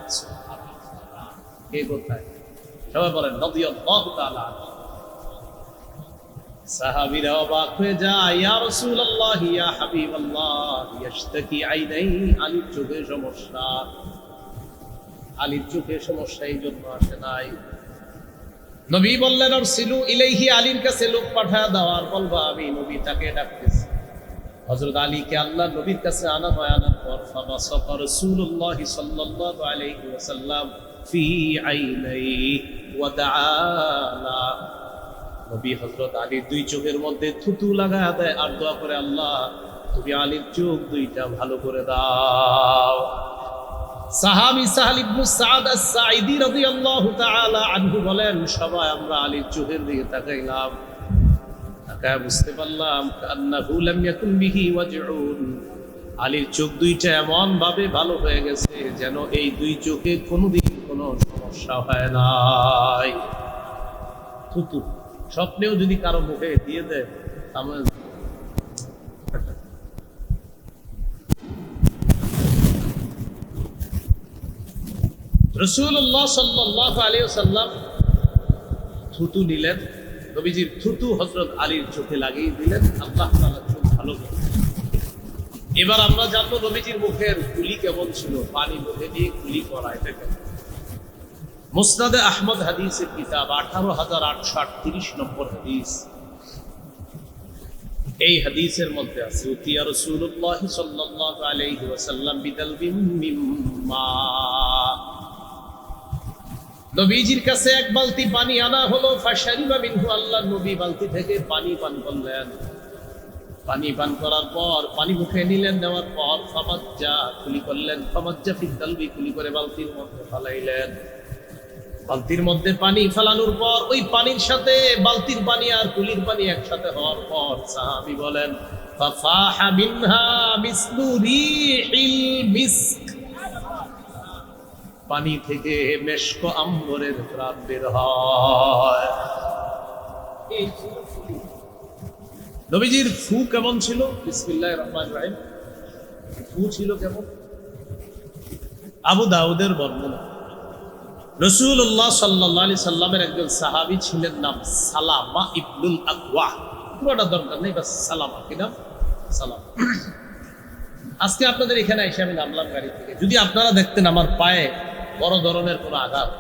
কে কোথায়? সবাই বলেন রাদিয়াল্লাহু তাআলা আনহু। সাহাবীরা অবাক হয়ে যায়, ইয়া রাসূলুল্লাহ ইয়া হাবিবাল্লাহ ইয়াশতাকি আইনাই, আলীর চোখে সমস্যা, আলীর চোখে সমস্যা, এই জন্য আসে নাই। নবী বললেন আরসিলু ইলাইহি, আলীর কাছে লোক পাঠায় দেওয়ার বলবা আমি নবী তাকে ডাকতেছি। হযরত আলীকে আল্লাহ নবীর কাছে আনা হয়, আনার পর ফাবাসাতা রাসূলুল্লাহ সাল্লাল্লাহু আলাইহি ওয়াসাল্লাম ফি আইনাই ওয়া দাআলা, নবী হযরত আলীর দুই চোখের মধ্যে থুতু লাগায় দেয় আর দোয়া করে, আল্লাহ তুমি আলীর চোখ দুইটা ভালো করে দাও। সাহাবী সাহল ইবনে সাদ আস-সাঈদী রাদিয়াল্লাহু তাআলা আনহু বলেন, সবাই আমরা আলীর চোখের দিকে তাকাইলাম, তাকায় বুঝতে পারলাম কান্নাহু লাম ইয়াকুন বিহি ওয়াজউন, আলীর চোখ দুইটা এমন ভাবে ভালো হয়ে গেছে যেন এই দুই চোখে কোনোদিন কোনো সমস্যা হয় নাই। থুতু স্বপ্নেও যদি কারো মুখে দিয়ে দেয় তাহলে রাসূলুল্লাহ সাল্লাল্লাহু আলাইহি ওয়াসাল্লাম থুতু নিলেন, নবীজির থুতু হযরত আলীর চোখে লাগিয়ে দিলেন, আল্লাহ তাআলা চোখ ভালো করে। এবার আমরা জানবো নবীজির মুখের কুলি কেমন ছিল, পানি মুখে দিয়ে কুলি করা, এটা কেমন। মুসনাদে আহমদ হাদিসের কিতাব 18838 নম্বর হাদিস, এই হাদিসের মধ্যে আছে উতিয়া রাসূলুল্লাহ সাল্লাল্লাহু আলাইহি ওয়াসাল্লাম বিদালবিন মিম্মা, নবীজির কাছে এক বালতি পানি আনা হলো, ফাশারিবা মিনহু, আল্লাহ নবী বালতি থেকে পানি পান করলেন। পানি পান করার পর পানি মুখে নিলেন, নেওয়ার পর ফামাজ্জা, কুলি করলেন, ফামাজ্জা ফিদ দালবি, কুলি করে বালতির মধ্যে ফালাইলেন। বালতির মধ্যে পানি ফেলানোর পর ওই পানির সাথে বালতির পানি আর কুলির পানি একসাথে হওয়ার পর সাহাবী বলেন, ফাফাহা মিনহা মিসলু রিহিল মিস্ক, পানি থেকে মেশক আম্বরের ঘ্রাণ বের হয়। নবীজির ফু কেমন ছিল? বিসমিল্লাহির রহমানির রহিম, ফু ছিল কেমন? আবু দাউদের বর্ণনা, রাসূলুল্লাহ সাল্লাল্লাহু আলাইহি সাল্লামের একজন সাহাবী ছিলেন, নাম সালামা ইবনুল আকওয়া, পুরোটা দরকার নেই, বাস সালামা, কি নাম? সালামা। আজকে আপনাদের এখানে এসে আমি নামলাম গাড়ি থেকে, যদি আপনারা দেখতেন আমার পায়ে বড় ধরনের কোনো আঘাত,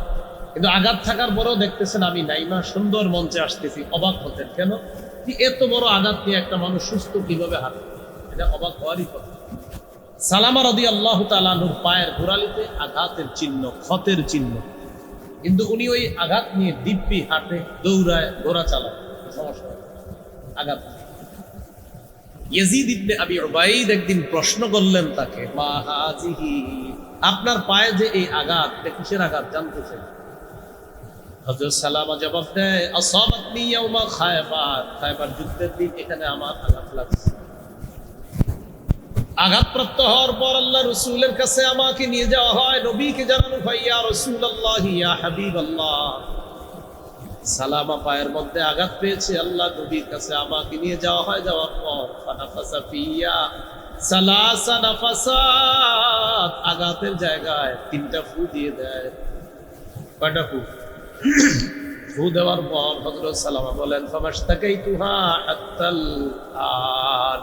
কিন্তু আঘাত থাকার পরেও দেখতেছেন আমি নাইমা সুন্দর মঞ্চে আসতেছি, অবাক হতেন কেন? কি এত বড় আঘাত নিয়ে একটা মানুষ সুস্থ কিভাবে হাঁটে? এটা অবাক হওয়ারই কথা। সালামা রাদিয়াল্লাহু তাআলা আনহুর পায়ের গোড়ালিতে আঘাতের চিহ্ন, ক্ষতের চিহ্ন, কিন্তু উনি ওই আঘাত নিয়ে দিব্যি হাঁটে, দৌড়ায়, ঘোড়া চালায়, সমস্যা হয় আঘাত। ইয়াজিদ ইবনে আবি উবাইদ একদিন প্রশ্ন করলেন তাকে, মা হাযিহি, আপনার পায়ে যে এই আঘাত, এটা কিসের আঘাত জানতে চাই। হযরত সালামা জবাব দেয়, আসাবাতনি ইয়াউমা খায়বার, খায়বার যুদ্ধের দিন এখানে আমার আঘাত লাগছে। আঘাতপ্রাপ্ত হওয়ার পর আল্লাহ রাসূলের কাছে আমাকে নিয়ে যাওয়া হয়, নবীকে জানানো হয়, ইয়া রাসূলুল্লাহ ইয়া হাবিবাল্লাহ, সালামা পায়ের মধ্যে আঘাত পেয়েছে, আল্লাহ নবীর কাছে আমাকে নিয়ে যাওয়া হয়। যাওয়ার পর ফানাফাসা ফিয়া সালাসা নাফাসাত, আঘাতের জায়গায় 3টা ফু দিয়ে দেয়। কয়টা ফু? ফু দেওয়ার পর হযরত সালামা বলেন, ফামাশতাকাইতুহা হাত্তাল আন,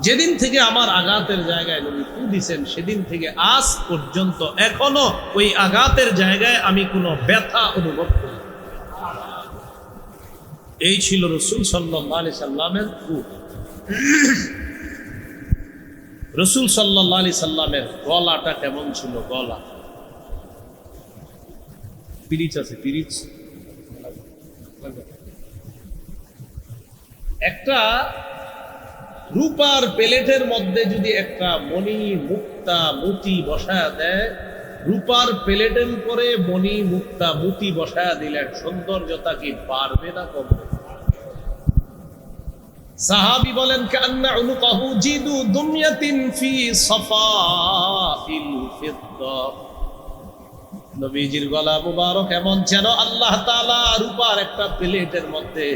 যেদিন থেকে আমার আঘাতের জায়গায় নবী ফু দিয়েছেন সেদিন থেকে আজ পর্যন্ত এখনো ওই আঘাতের জায়গায় আমি কোনো ব্যথা অনুভব করি। এই ছিল রাসূল সাল্লাল্লাহু আলাইহি সাল্লামের ফু। রাসূল সাল্লাল্লাহু আলাইহি সাল্লামের গলাটা কেমন ছিল? গলা পিরিচ আছে, পিরিচ, একটা রূপার প্লেটের মধ্যে যদি একটা মণি মুক্তা মুতি বসায়া দেয়, রূপার প্লেটের উপরে মণি মুক্তা মুতি বসায়া দিলে সৌন্দর্যতা কি বাড়বে না কমবে? সাহাবী বলেন, কান্না উনুকাহু জিদু দুময়াতিন ফি সাফাইল ফিদ্দা, নবীজির গলা মুবারক এমন যেন আল্লাহ তাআলা রূপার একটা প্লেটের মধ্যে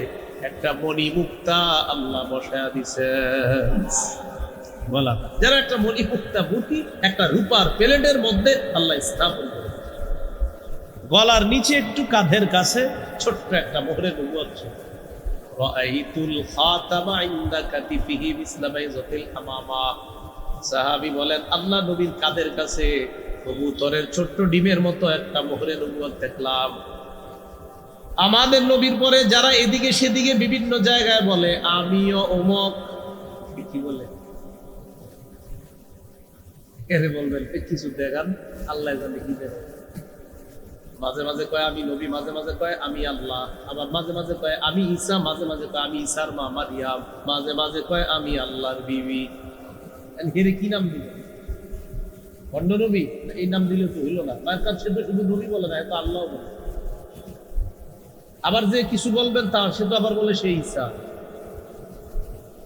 একটা মণি মুক্তা আল্লাহ বসায়া দিছেন। গলা যেন একটা মণি মুক্তা মুতি একটা রূপার প্লেটের মধ্যে আল্লাহ স্থাপন করে। গলার নিচে একটু কাঁধের কাছে ছোট্ট একটা মোহরের নবুয়ত ছিল। রাআইতুল খাতামা ইনদা কাতিফিহি মিসলা বাইযাতিল হামামা। সাহাবী বলেন, আল্লাহ নবীর কাদের কাছে কবুতরের ছোট্ট ডিমের মতো একটা মোহরে নবুয়ত দেখলাম। আমাদের নবীর পরে যারা এদিকে সেদিকে বিভিন্ন জায়গায় বলে আমিও অমুক, কি বলে এরে বলবেন কিছু দেখান, আল্লাহ জানে কি দেখান। মাঝে মাঝে কয় আমি নবী, মাঝে মাঝে কয় আমি আল্লাহ, আবার মাঝে মাঝে কয় আমি ঈসা, মাঝে মাঝে কয় আমি ঈসার মা মারিয়াম, মাঝে মাঝে কয় আমি আল্লাহর বিবি। এর কি নাম দিল? ভণ্ড নবী? এই নাম দিলে তো হইল না, তার সে তো শুধু নবী বলে না, এত আল্লাহ বলে। আবার যে কিছু বলবেন তা সে তো আবার বলে সে ঈসা।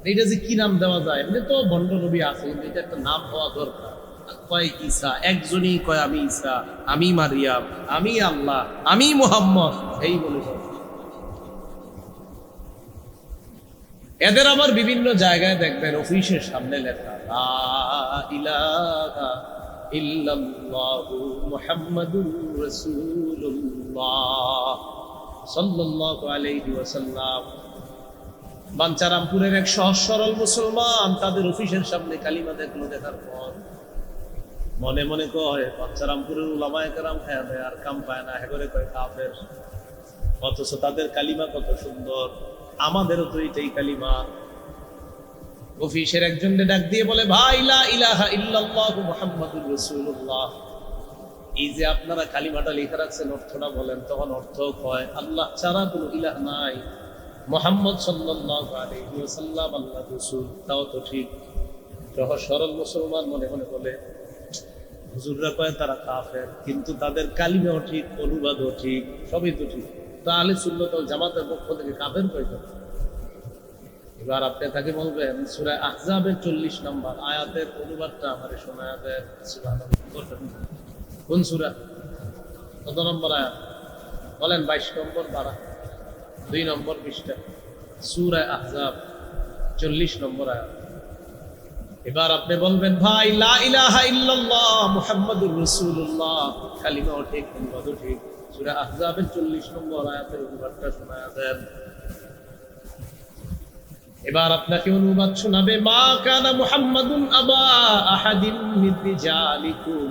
এইটা যে কি নাম দেওয়া যায়? এমনি তো ভণ্ড নবী আছে, কিন্তু এটা একটা নাম হওয়া দরকার। কয় ঈসা, একজনই কয় আমি ঈসা, আমি মারিয়াম, আমি আল্লাহ, আমি মুহাম্মদ, এই বলে। এদের আবার বিভিন্ন জায়গায় দেখবেন অফিসের সামনে লেখা লা ইলাহা ইল্লাল্লাহু মুহাম্মাদুর রাসূলুল্লাহ সাল্লাল্লাহু আলাইহি ওয়াসাল্লাম। বাঞ্চারামপুরের এক সহজ সরল মুসলমান তাদের অফিসের সামনে কালিমা দেখলো, দেখার পর মনে মনে কয় বাঞ্চারামপুরের উলামায়ে কেরাম খায়া দেয় আর কাম পায় না, হেগরে কয় কাফের। অথচ তাদের কালিমা কত সুন্দর, আমাদেরও তো এইটাই কালিমা। অফিসের একজনকে ডাক দিয়ে বলে, ভাই লা ইলাহা ইল্লাল্লাহু মুহাম্মাদুর রাসূলুল্লাহ, এই যে আপনারা কালিমাটা লিখে রাখছেন অর্থটা বলেন। তখন অর্থ কয় আল্লাহ ছাড়া কোনো ইলাহ নাই, মুহাম্মদ সাল্লাল্লাহু আলাইহি ওয়াসাল্লাম আল্লাহর রাসূল। তাও তো ঠিক। সহজ সরল মুসলমান মনে মনে বলে, হুজুররা কয় তারা কাফের, কিন্তু তাদের কালিমাও ঠিক, অনুবাদও ঠিক, সবই তো ঠিক। তো আহলে সুন্নাত ওয়াল জামাতের পক্ষ থেকে কাফের কয় কথা। এবার আপনি তাকে বলবেন সূরা আহজাবের 40 নম্বর আয়াতের অনুবাদটা আমারে শোনায়া দেন। সুবহানাল্লাহ। কোন সূরা? কত নম্বর আয়াত বলেন? 22 নম্বর পারা, 2 নম্বর পৃষ্ঠা, সূরা আহজাব 40 নম্বর আয়াত। এবার আপনি বলবেন, ভাই লা ইলাহা ইল্লাল্লাহ মুহাম্মাদুর রাসূলুল্লাহ, কালিমাও ঠিক, অনুবাদও ঠিক। সূরা আহজাবের 40 নম্বর আয়াতের অনুবাদটা শোনায়া দেন। এবার আপনাকে অনুবাদ শোনাবে, মা কানা মুহাম্মাদুন আবা আহাদিন মিন রিজালিকুম,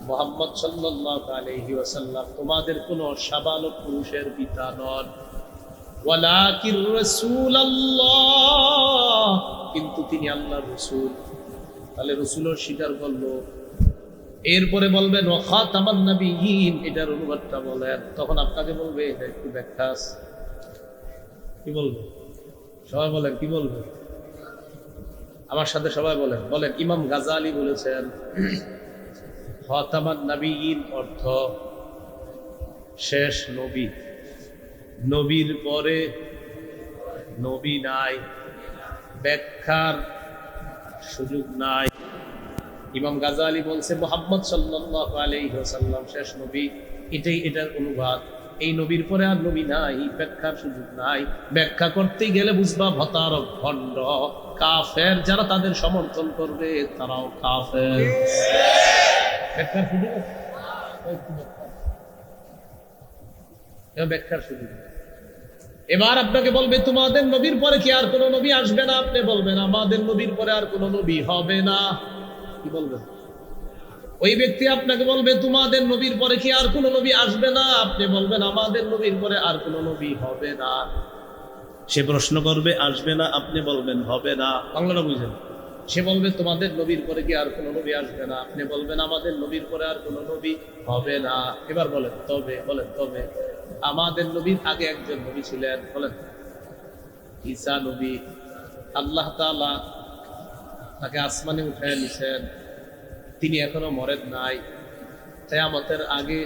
মুহাম্মদ সাল্লাল্লাহু আলাইহি ওয়াসাল্লাম তোমাদের কোন সাবালক পুরুষের পিতা নন, ওয়ালাকির রাসূলুল্লাহ, কিন্তু তিনি আল্লাহর রাসূল। তাহলে রাসূলও স্বীকার করলো। এরপরে বলবেন ওয়া খাতামান নাবিয়্যিন, এটার অনুবাদটা বলেন। তখন আপনাকে বলবে এটা একটু ব্যাখ্যা আছে। কি বলবে? সবাই বলেন, কি বলবে? আমার সাথে সবাই বলেন। বলেন, ইমাম গাজালি বলেছেন খাতামান নাবিয়্যিন অর্থ শেষ নবী, নবীর পরে নবী নাই, ব্যাখ্যার সুযোগ নাই। ইমাম গাজালি বলছে মুহাম্মদ সাল্লাল্লাহু আলাইহি ওয়াসাল্লাম শেষ নবী, এটাই এটার অনুবাদ। এই নবীর পরে আর নবী নাই, ব্যাখ্যার সুযোগ নাই। ব্যাখ্যা করতে গেলে বুঝবা ভতারক, ভণ্ড, কাফের। যারা তাদের সমর্থন করবে তারাও কাফের। ব্যাখ্যার সুযোগ আছে? ব্যাখ্যার সুযোগ। এবার আপনাকে বলবে তোমাদের নবীর পরে কি আর কোন নবী আসবে না? আপনি বলবেন আমাদের নবীর পরে আর কোন নবী হবে না। কি বলবেন? ওই ব্যক্তি আপনাকে বলবে তোমাদের নবীর পরে কি আর কোন নবী আসবে না? আপনি বলবেন আমাদের নবীর পরে আর কোন নবী হবে না। সে প্রশ্ন করবে আসবে না, আপনি বলবেন হবে না। বাংলাটা বুঝলেন? সে বলবে তোমাদের নবীর পরে কি আর কোন নবী আসবে না? আপনি বলবেন আমাদের নবীর পরে আর কোন নবী হবে না। এবার বলেন তবে, বলেন তবে আমাদের নবীর আগে একজন নবী ছিলেন, বলেন ঈসা নবী। আল্লাহ তাআলা তাকে আসমানে উঠায় নিছেন, তিনি এখনো মরেন নাই। কিয়ামতের আগে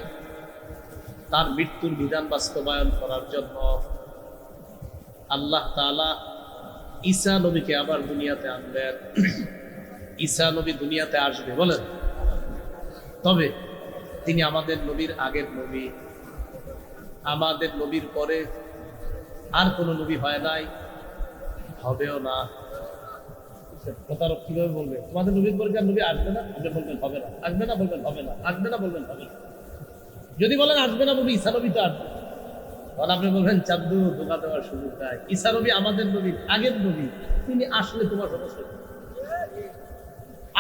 তার মৃত্যুর বিধান বাস্তবায়ন করার জন্য আল্লাহ তাআলা ঈসা নবীকে আবার দুনিয়াতে আনবেন। ঈসা নবী দুনিয়াতে আসবে, বলেন তবে তিনি আমাদের নবীর আগের নবী। আমাদের নবীর পরে আর কোন নবী হয় নাই, হবেও না। প্রতারক কিভাবে বলবে তোমাদের নবীর পরে আর নবী আসবে না? আপনি বলবেন হবে না। আসবে না বলবেন হবে না। আসবে না বলবেন হবে না। যদি বলেন আসবে না, বলবি ঈসা নবী তো আসবে। তখন আপনি বলবেন চাঁদু ধোকা দেওয়ার সুযোগ নাই, ঈসা নবী আমাদের নবী, আগের নবী, তিনি আসলে তোমার সমস্যা।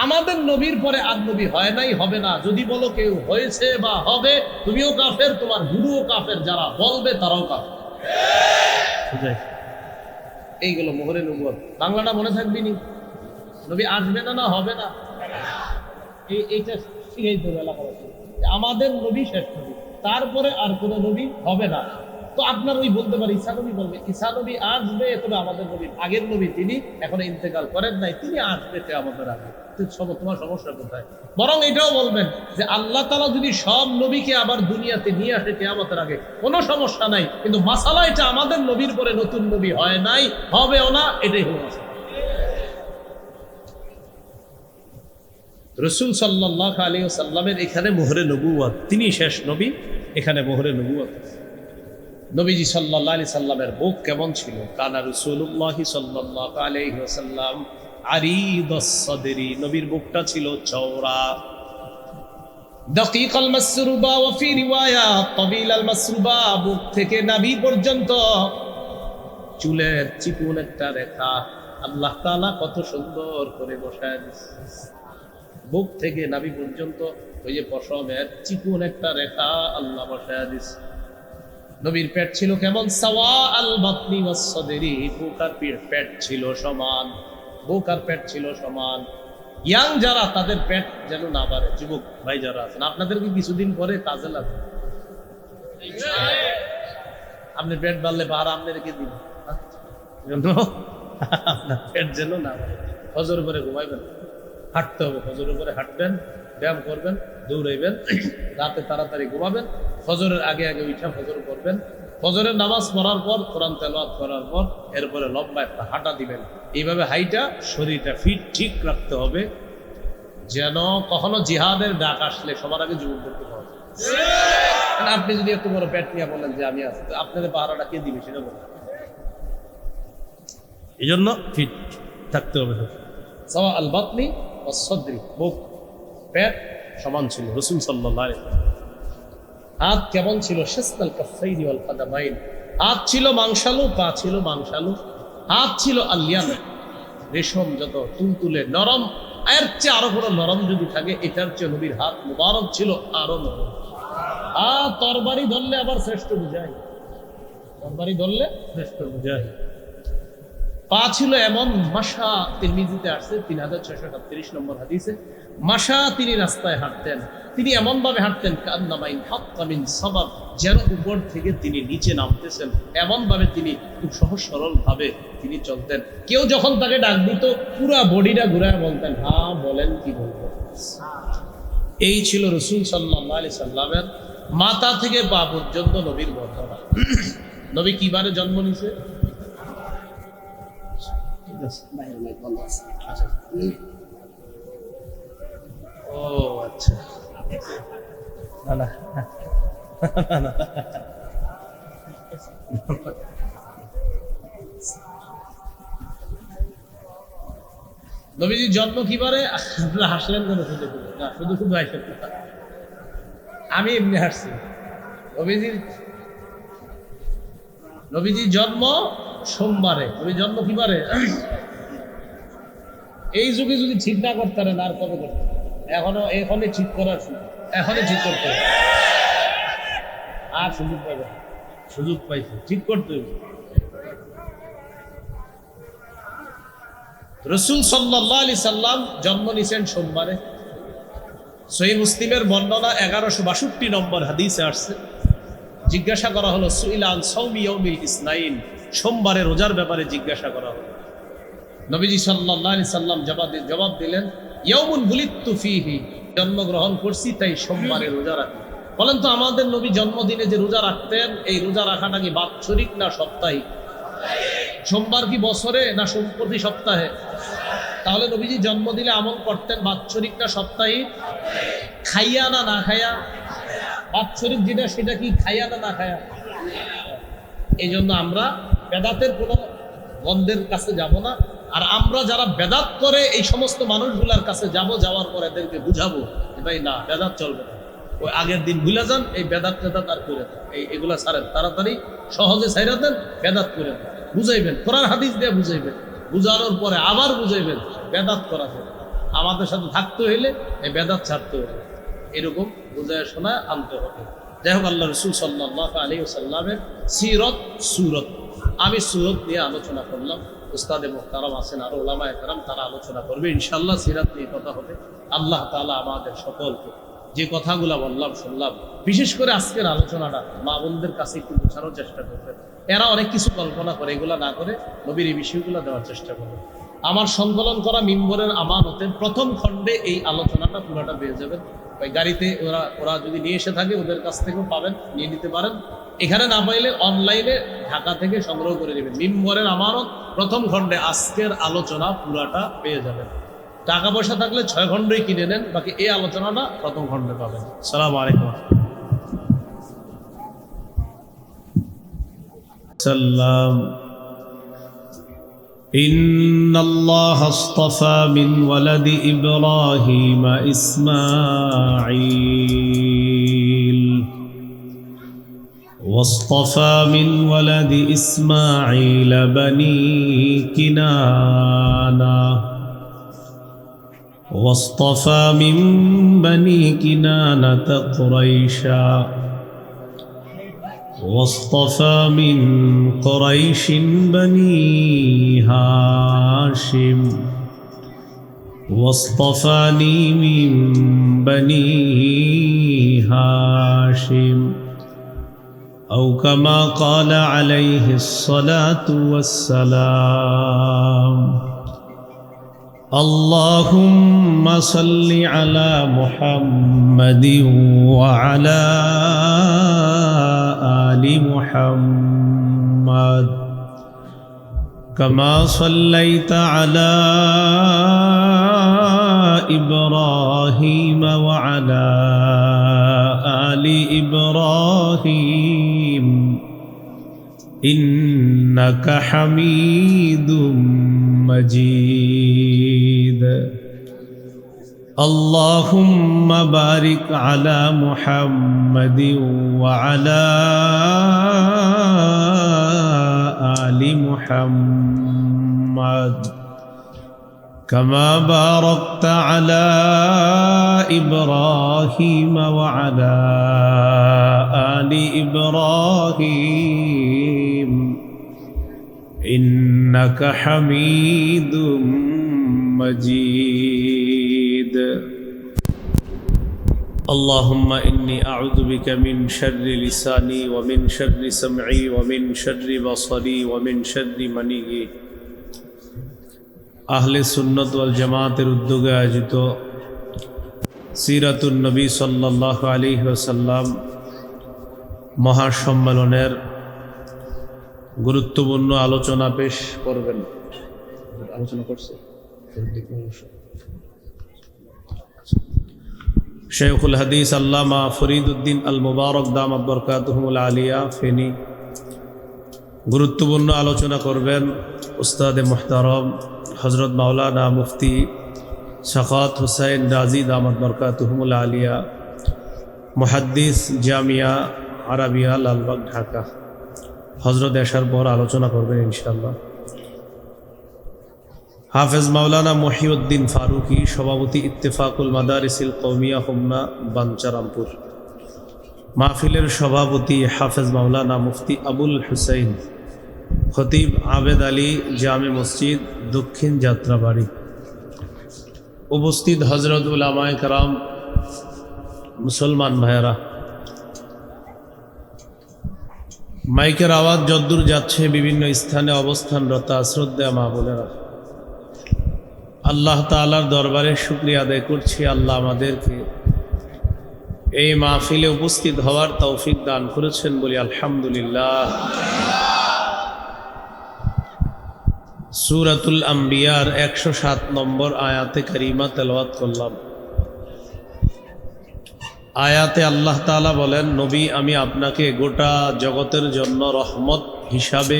আমাদের নবীর পরে আর নবী হয় নাই, হবে না। যদি বলো কেউ হয়েছে বা হবে, তুমিও কাফের, তোমার গুরুও কাফের, যারা বলবে তারাও কাফের। এইগুলো মোহরে নবুয়ত। বাংলাটা মনে থাকবি নি, নবী আসবে না, না হবে না, এইটা শিখাইতে হবে এলাকাবাসী। আমাদের নবী শেষ নবী, তারপরে আর কোন নবী হবে না। তো আপনার ওই বলতে পারে ঈসা নবী বলবে, ঈসা নবী আসবে, তবে আমাদের নবী আগের নবী তিনি এখনো ইন্তেকাল করেন নাই, তিনি আসবে কিয়ামতের আগে। তোমার সমস্যা কোথায়? বরং এটাও বলবেন যে আল্লাহ তাআলা যদি সব নবীকে আবার দুনিয়াতে নিয়ে আসে কিয়ামতের আগে, কোনো সমস্যা নাই, কিন্তু মাসালা এটা আমাদের নবীর পরে নতুন নবী হয় নাই, হবেও না, এটাই হলো মাসালা। রাসূল সাল্লাল্লাহু আলাইহি ওয়াসাল্লামের এখানে মোহরে নবুয়ত, তিনি শেষ নবী, এখানে মোহরে নবুয়ত। নবীজি সাল্লাল্লাহু আলাইহি সাল্লামের বুক কেমন ছিল? কানা রাসূলুল্লাহ সাল্লাল্লাহু আলাইহি ওয়াসাল্লাম আরিদাস সাদরি, নবীর বুকটা ছিল চওড়া। দাকিকাল মাসরুবা ওয়া ফি রিওয়ায়া তাবিলাল মাসরুবা, বুক থেকে নাভি পর্যন্ত চুলের চিকন একটা রেখা আল্লাহ তাআলা কত সুন্দর করে বসায় দিয়েছেন। বুক থেকে নাভি পর্যন্ত ওই যে পশমের চিকন একটা রেখা আল্লাহ বসায় দিয়েছে। নবীর পেট ছিল কেমন? সাওয়া আল বাতনি ওয়াস সাদরি, বুক আর পেট ছিল সমান, বুক আর পেট ছিল সমান। ইয়াং যারা, তাদের পেট যেন না বাড়ে। যুবক ভাই যারা আছেন, আপনাদেরকে কিছুদিন পরে কাজে লাগবে। আপনি পেট বাড়লে বাড়া আপনি রেখে দিন, আপনার পেট যেন না বাড়ে। ফজর করে ঘুমাইবেন, হাঁটতে হবে, ফজর করে হাঁটবেন, ব্যায়াম করবেন, দৌড়াইবেন, রাতে তাড়াতাড়ি ঘুমাবেন, ফজরের আগে আগে উঠা ফজর করবেন, ফজরের নামাজ পড়ার পর কোরআন তেলাওয়াত করার পর এরপরে লম্বা একটা হাঁটা দিবেন। এইভাবে হাইটা শরীরটা ফিট ঠিক রাখতে হবে, যেন কখনো জিহাদের ডাক আসলে সবার আগে যুবক করতে পাওয়া যায়। আপনি যদি একটু বড় পেট নিয়ে বলেন যে আমি আছি, আপনাদের পাহারাটা কে দিবে সেটা বলেন। এই জন্য ফিট থাকতে হবে। সাওয়া আল বাতনি ওয়াস সাদরি, বুক পেট সমান ছিল রাসূল সাল্লাল্লাহু আলাইহি ওয়াসাল্লাম। হাত কেমন ছিল? শাসনাল কাফাইনি ওয়াল কাদামাইন, হাত ছিল মাংসালু, পা ছিল মাংসালু। হাত ছিল আলিয়ান, রেশম যত তুলতুলে নরম, এর চেয়ে আরো কোনো নরম যদি থাকে, এটার চেয়ে নবীর হাত মুবারক ছিল আরো নরম। তরবারি ধরলে আবার শ্রেষ্ঠ বুঝায়, তরবারি ধরলে শ্রেষ্ঠ বুঝায়। পা ছিল এমন, মাশা, তিরমিজিতে আসছে 3638 নম্বর হাদিসে, মাশা, তিনি রাস্তায় হাঁটতেন, তিনি এমন ভাবে হাঁটতেন কান্নামাইন হাক্কা মিন সাবাব, যেন উপর থেকে তিনি নিচে নামতেছেন, এমন ভাবে তিনি খুব সহজ সরল ভাবে তিনি চলতেন। কেউ যখন তাকে ডাক দিত, পুরা বডিটা ঘুরায় বলতেন, হ্যাঁ বলেন, কি বলবো। এই ছিল রাসূল সাল্লাল্লাহু আলাইহি সাল্লামের মাথা থেকে পা পর্যন্ত নবীর বর্ণনা। নবী কিবারে জন্ম নিছে? ও আচ্ছা, না না নবীজির জন্ম কিবারে? আপনারা হাসলেন কেন? শুধু শুধু হাসলেন, আমি এমনি হাসছি। নবীজির জন্ম সোমবারে। নবীর জন্ম কিবারে? এই যুগে যদি ঠিক না করতে পারেন আর কবে করতে? এখনই ঠিক করার সুযোগ, এখনই ঠিক করতে হবে। আর সুযোগ পাইবে, সুযোগ পাইছে, ঠিক করতে হবে। রাসূল সাল্লাল্লাহু আলাইহি সাল্লাম জন্ম নিয়েছেন সোমবারে। সহিহ মুসলিমের বর্ণনা 1162 নম্বর হাদিসে আসছে। জিজ্ঞাসা করা হলো, সুইলা আন সাওমি ইয়াউমিল ইসনাইন, সোমবারে রোজার ব্যাপারে জিজ্ঞাসা করা হলো। নবীজি সাল্লাল্লাহু আলাইহি সাল্লাম জবাব দিলেন, ইয়াউমুন বুলিতু ফীহি, জন্মগ্রহণ করছি তাই সোমবারে রোজা রাখি। বলেন তো, আমাদের নবী জন্মদিনে যে রোজা রাখতেন, এই রোজা রাখাটা কি বাৎসরিক না সাপ্তাহিক? সোমবার কি বছরে না প্রতি সপ্তাহে? তাহলে নবীজি জন্মদিনে আমল করতেন বাৎসরিক না সাপ্তাহিক? খাইয়া না না খাইয়া? বাৎসরিক যেটা, সেটা কি খাইয়া না না খাইয়া? এই জন্য আমরা বেদাতের কোনো বন্ধের কাছে যাব না। আর আমরা যারা বেদাত করে এই সমস্ত মানুষগুলার কাছে যাব, যাওয়ার পর এদেরকে বুঝাবো যে ভাই না, বেদাত চলবে না। ওই আগের দিন ভুলে যান, এই বেদাত টেদাত আর করে দেন, এগুলা ছাড়েন, তাড়াতাড়ি সহজে ছাইরা দেন, বেদাত করে দেন, বুঝাইবেন, কোরআন হাদিস দিয়ে বুঝাইবেন, বুঝানোর পরে আবার বুঝাইবেন, বেদাত করা যাবে। আমাদের সাথে থাকতে হইলে এই বেদাত ছাড়তে হবে, এরকম বুঝায় শোনায় আনতে হবে। যাই হোক, আল্লাহ রসুল সাল্লাল্লাহু আলাইহি ওয়াসাল্লামের সিরত সুরত, আমি সুরত নিয়ে আলোচনা করলাম। উস্তাদে মুহতারাম আছেন, আরো ওলামায়ে কেরাম, তারা আলোচনা করবে ইনশাআল্লাহ। সিরাত নিয়ে কথা হবে। আল্লাহ তাআলা আমাদের সকলকে যে কথাগুলো বললাম শুনলাম, বিশেষ করে আজকের আলোচনাটা মা বোনদের কাছে একটু বোঝানোর চেষ্টা করবেন। এরা অনেক কিছু কল্পনা করে, এগুলা না করে নবীর এই বিষয়গুলো দেওয়ার চেষ্টা করবেন। আমার সংকলন করা মিম্বরের আমানতের প্রথম খণ্ডে এই আলোচনাটা পুরোটা পেয়ে যাবেন। ওই গাড়িতে ওরা যদি নিয়ে এসে থাকে ওদের কাছ থেকেও পাবেন, নিয়ে নিতে পারেন। এখানে না পাইলে অনলাইনে ঢাকা থেকে সংগ্রহ করে নেবেন। মিম্বরের আমানত প্রথম খণ্ডে আজকের আলোচনা পুরাটা পেয়ে যাবেন। টাকা পয়সা থাকলে 6 খণ্ডই কিনে নেন, বাকি এই আলোচনাটা প্রথম খণ্ডে পাবেন। আসসালামু আলাইকুম। সাল্লাম। إن الله اصطفى من ولد إبراهيم إسماعيل واصطفى من ولد إسماعيل بني كنانة واصطفى من بني كنانة قريشا واصطفى من قريش بني هاشم واصطفاني من بني هاشم أو كما قال عليه الصلاة والسلام اللهم صل على محمد وعلى آل محمد كما صليت على إبراهيم وعلى آل إبراهيم إنك حميد مجيد اللهم بارك على محمد وعلى آل محمد كما باركت على إبراهيم وعلى آل إبراهيم إنك حميد مجيد اللهم إني أعوذ بك من شر لساني ومن شر سمعي ومن شر بصري ومن شر مني আহলে সুন্নাত ওয়াল জামাতের উদ্যোগে আয়োজিত সিরাতুন নবী সাল্লাল্লাহু আলাইহি ওয়াসাল্লাম মহাসম্মেলনের গুরুত্বপূর্ণ আলোচনা পেশ করবেন। আলোচনা করছে শেখুল হাদিস আল্লামা ফরিদউদ্দিন আল মুবারক দামাত বরকাতুহুল আলিয়া ফেনী। গুরুত্বপূর্ণ আলোচনা করবেন উস্তাদে মুহতারম হযরত মাওলানা মুফতি সাখাওয়াত হুসাইন রাজি দামাত বরকাতুহুল আলিয়া, মুহাদ্দিস জামিয়া আরাবিয়া লালবাগ ঢাকা। হযরত আসার পর আলোচনা করবেন ইনশাআল্লাহ হাফেজ মাওলানা মহিউদ্দিন ফারুকি, সভাপতি ইত্তেফাকুল মাদারিসিল কওমিয়া হোমনা বাঞ্চারামপুর। মাহফিলের সভাপতি হাফেজ মাওলানা মুফতি আবুল হুসাইন, খতিব আবেদ আলী জামে মসজিদ দক্ষিণ যাত্রাবাড়ি। উপস্থিত হযরত উলামায়ে কেরাম, মুসলমান ভাইয়েরা, মাইকের আওয়াজ যদ্দূর যাচ্ছে বিভিন্ন স্থানে অবস্থানরত শ্রদ্ধা মা বোনেরা, আল্লাহ তাআলার দরবারে শুকরিয়া আদায় করছি। আল্লাহ আমাদেরকে এই মাহফিলে উপস্থিত হওয়ার তৌফিক দান করেছেন, বলি আলহামদুলিল্লাহ। সূরাতুল আম্বিয়ার 107 নম্বর আয়াতে কারিমা তেলাওয়াত করলাম। আয়াতে আল্লাহ তাআলা বলেন, নবী আমি আপনাকে গোটা জগতের জন্য রহমত হিসাবে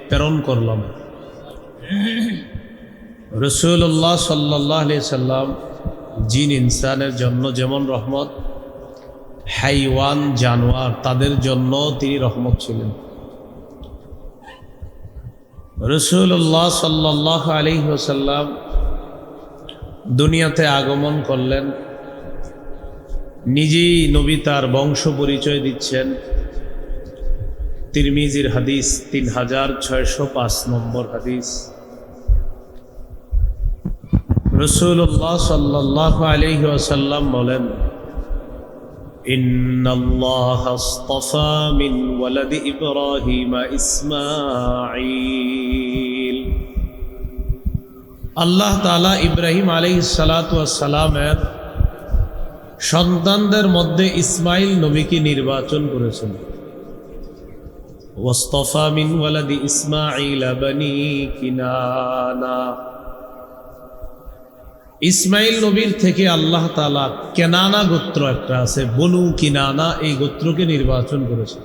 প্রেরণ করলাম। রাসূলুল্লাহ সাল্লাল্লাহু আলাইহি সাল্লাম জিন ইনসানের জন্য যেমন রহমত, হাইওয়ান জানোয়ার তাদের জন্য তিনি রহমত ছিলেন। রাসূলুল্লাহ সাল্লাল্লাহু আলাইহি ওয়াসাল্লাম দুনিয়াতে আগমন করলেন, নিজেই নবী তার বংশ পরিচয় দিচ্ছেন। তিরমিজির হাদিস 3605 নম্বর হাদিস। রাসূলুল্লাহ সাল্লাল্লাহু আলাইহি ওয়াসাল্লাম বলেন, ইন্নাল্লাহা আসতাফা মিন ওয়ালাদি ইব্রাহিম ইসমাঈল। আল্লাহ তাআলা ইব্রাহিম আলাইহিস সালাতু ওয়াস সালামের সন্তানদের মধ্যে ইসমাইল নবীকে নির্বাচন করেছেন। ওয়াসতাফা মিন ওয়ালাদি ইসমাঈল বনি কিনানা। ইসমাইল নবীর থেকে আল্লাহ তাআলা কেনানা গোত্র একটা আছে, বনু কিনানা, এই গোত্রকে নির্বাচন করেছেন।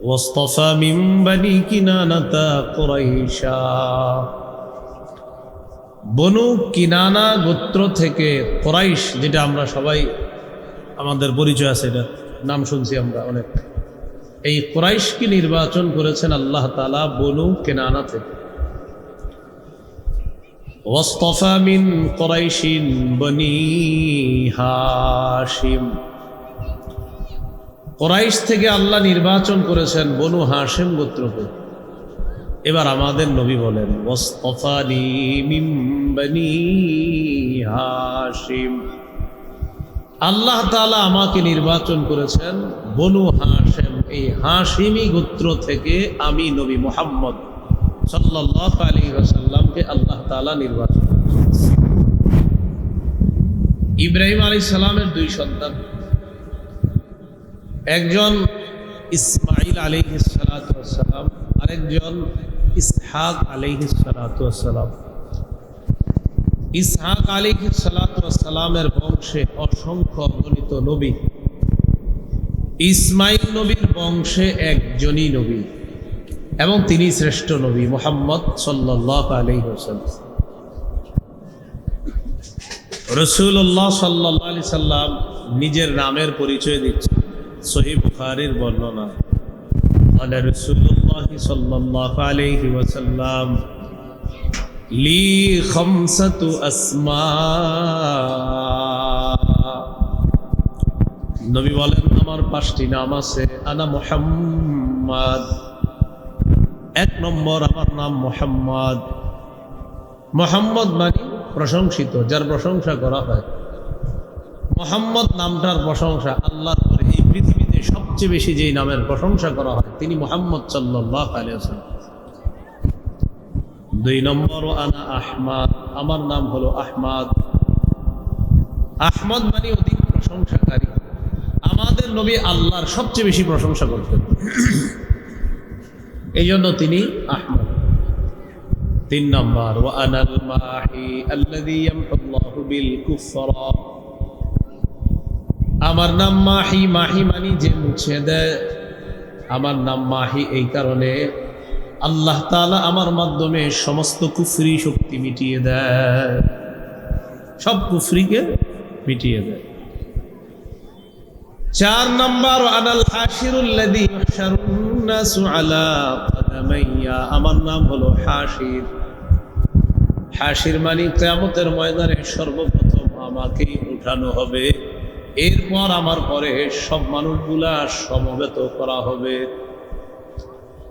ওয়াসতাফা মিন বনি কিনানাতা কুরাইশা। বনু কিনানা গোত্র থেকে কুরাইশ, যেটা আমরা সবাই আমাদের পরিচয় আছে, এটা নাম শুনছি আমরা অনেক, এই কুরাইশকে নির্বাচন করেছেন আল্লাহ তাআলা বনু কিনানা থেকে। ওয়াসতাফা মিন কুরাইশিন বনি হাশিম। কুরাইশ থেকে আল্লাহ নির্বাচন করেছেন বনু হাশিম গোত্রকে। এবার আমাদের নবী বলেন, ওয়াসতাফানি মিন বনি হাশিম। আল্লাহ তাআলা আমাকে নির্বাচন করেছেন বনু হাশিম, এই হাশিমি গোত্র থেকে আমি নবী মুহাম্মদ সাল্লাল্লাহু আলাইহি ওয়াসাল্লামকে আল্লাহ তাআলা নির্বাচন করেছেন। ইব্রাহিম আলাইহিস সালামের দুই সন্তান, একজন ইসমাঈল আলাইহিস সালাতু ওয়াস সালাম, আরেকজন ইসহাক আলাইহিস সালাতু ওয়াস সালাম। ইসহাক আলাইহিস সালাতু ওয়াস সালামের বংশে অসংখ্য অগণিত নবী, ইসমাঈল নবীর বংশে একজনই নবী এবং তিনি শ্রেষ্ঠ নবী মুহাম্মদ সাল্লাল্লাহু আলাইহি ওয়াসাল্লাম। রাসূলুল্লাহ সাল্লাল্লাহু আলাইহি সাল্লাম নিজের নামের পরিচয় দিচ্ছেন। সহিহ বুখারীর বর্ণনা, قال رسول الله صلى الله عليه وسلم لي خمسة أسماء। নবী বলেন, আমার 5টি নাম আছে। আনা মুহাম্মদ, এক নম্বর আমার নাম মুহাম্মদ। মুহাম্মদ মানে প্রশংসিত, যার প্রশংসা করা হয়। মুহাম্মদ নামটার প্রশংসা আল্লাহর পরে এই পৃথিবীতে সবচেয়ে বেশি যেই নামের প্রশংসা করা হয় তিনি মুহাম্মদ সাল্লাল্লাহু আলাইহি ওয়াসাল্লাম। 2 নম্বর, আনা আহমদ, আমার নাম হলো আহমদ। আহমদ মানে অধিক প্রশংসাকারী। আমাদের নবী আল্লাহর সবচেয়ে বেশি প্রশংসা করতেন, এই জন্য তিনি আহমদ। 3 নম্বর, ওয়া আনাল মাহি আল্লাযী ইয়ামহুল্লাহু বিল কুফরা। আমার নাম মাহি, মাহি মানে যে মুছে দেয়। আমার নাম মাহি এই কারণে আল্লাহ তাআলা আমার মাধ্যমে সমস্ত কুফরি শক্তি মিটিয়ে দেয়, সব কুফরিকে মিটিয়ে দেয়। 4 নম্বর, আনাল হাশিরুল্লাযী ইহশারুন নাসু আলা কাদামাইয়া। আমার নাম হলো হাশির। হাশির মানে কিয়ামতের ময়দানে সর্বপ্রথম আমাকেই উঠানো হবে, এরপর আমার পরে সব মানুষগুলা সমবেত করা হবে।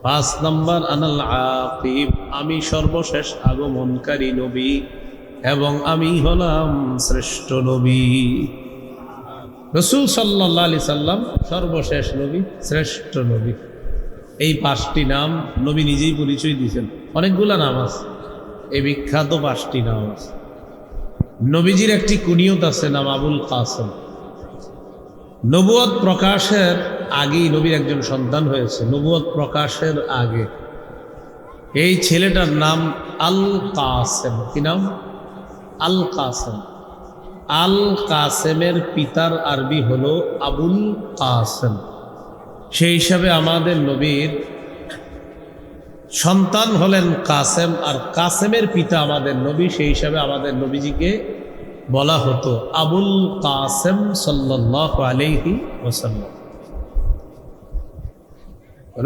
5 নম্বর, আনাল আকিব, আমি সর্বশেষ আগমনকারী নবী এবং আমি হলাম শ্রেষ্ঠ নবী। রাসূল সাল্লাল্লাহু আলাইহি সাল্লাম সর্বশেষ নবী, শ্রেষ্ঠ নবী। এই 5টি নাম নবী নিজেই পরিচয় দিয়েছেন। অনেকগুলা নাম আছে, এই বিখ্যাত 5টি নাম আছে। নবীজির একটি কুনিয়ত আছে, নাম আবুল কাসেম। নবুয়ত প্রকাশের আগেই নবীর একজন সন্তান হয়েছে, নবুয়ত প্রকাশের আগে। এই ছেলেটার নাম আল কাসেম। কি নাম? আল কাসেম। আল কাসেমের পিতার আরবি হলো আবুল কাসেম। সেই হিসাবে আমাদের নবীর সন্তান হলেন কাসেম, আর কাসেমের পিতা আমাদের নবী। সেই হিসাবে আমাদের নবীজিকে বলা হতো আবুল কাসেম সাল্লাল্লাহু আলাইহি ওয়াসাল্লাম।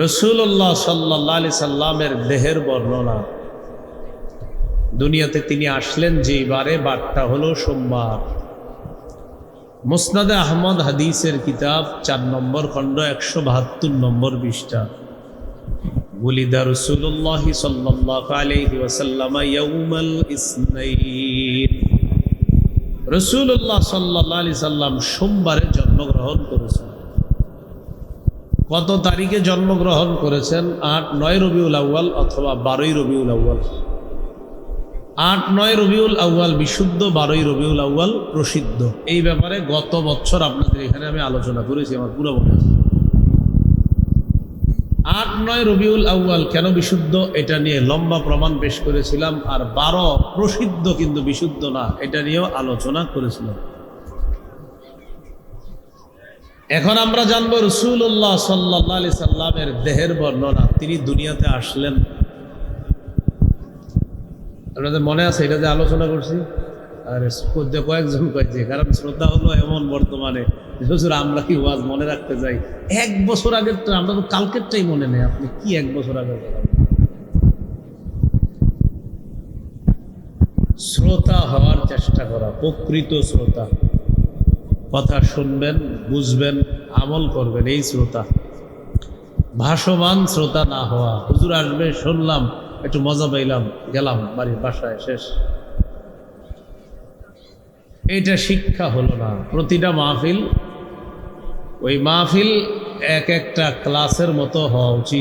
রাসূলুল্লাহ সাল্লাল্লাহু আলাইহি সাল্লামের দেহের বর্ণনা। দুনিয়াতে তিনি আসলেন যেবারে, বারটা হলো সোমবার। মুসনাদে আহমদ হাদিসের কিতাব 4 নম্বর খণ্ড 172 নম্বর পৃষ্ঠা। ওলিদা রাসূলুল্লাহ সাল্লাল্লাহু আলাইহি ওয়াসাল্লাম ইয়াউমাল ইসনাইন। রাসূলুল্লাহ সাল্লাল্লাহু আলাইহি সাল্লাম সোমবারে জন্মগ্রহণ করেছেন। কত তারিখে জন্মগ্রহণ করেছেন? 8-9 রবিউল আউয়াল অথবা 12 রবিউল আউয়াল। 8-9 রবিউল আউয়াল বিশুদ্ধ, 12 রবিউল আউয়াল প্রসিদ্ধ। এই ব্যাপারে গত বছর আপনাদের এখানে আমি আলোচনা করেছি, আমার পুরো মনে আছে। 8-9 রবিউল আউয়াল কেন বিশুদ্ধ, এটা নিয়ে লম্বা প্রমাণ পেশ করেছিলাম। আর 12 প্রসিদ্ধ কিন্তু বিশুদ্ধ না, এটা নিয়েও আলোচনা করেছিলাম। এখন আমরা জানবো রাসূলুল্লাহ সাল্লাল্লাহু আলাইহি সাল্লামের দেহের বর্ণনা। তিনি দুনিয়াতে আসলেন, আপনাদের মনে আছে এটা যে আলোচনা করছি? আর কয়েকজন কয়েছে, কারণ শ্রদ্ধা হলো এমন বর্তমানে হুজুর আমরা কি ওয়াজ মনে রাখতে যাই 1 বছর আগের, তো আমরা তো কালকেরটাই মনে নেই। আপনি কি 1 বছর আগের কথা? শ্রোতা হওয়ার চেষ্টা করা, প্রকৃত শ্রোতা। কথা শুনবেন, বুঝবেন, আমল করবেন, এই শ্রোতা। ভাসমান শ্রোতা না হওয়া। হুজুর আসবে, শুনলাম, একটু মজা পাইলাম, গেলাম বাড়ির বাসায়, শেষ। এইটা শিক্ষা হলো না। প্রতিটা মাহফিল, ওই মাহফিল এক একটা ক্লাসের মতো হওয়া উচিত।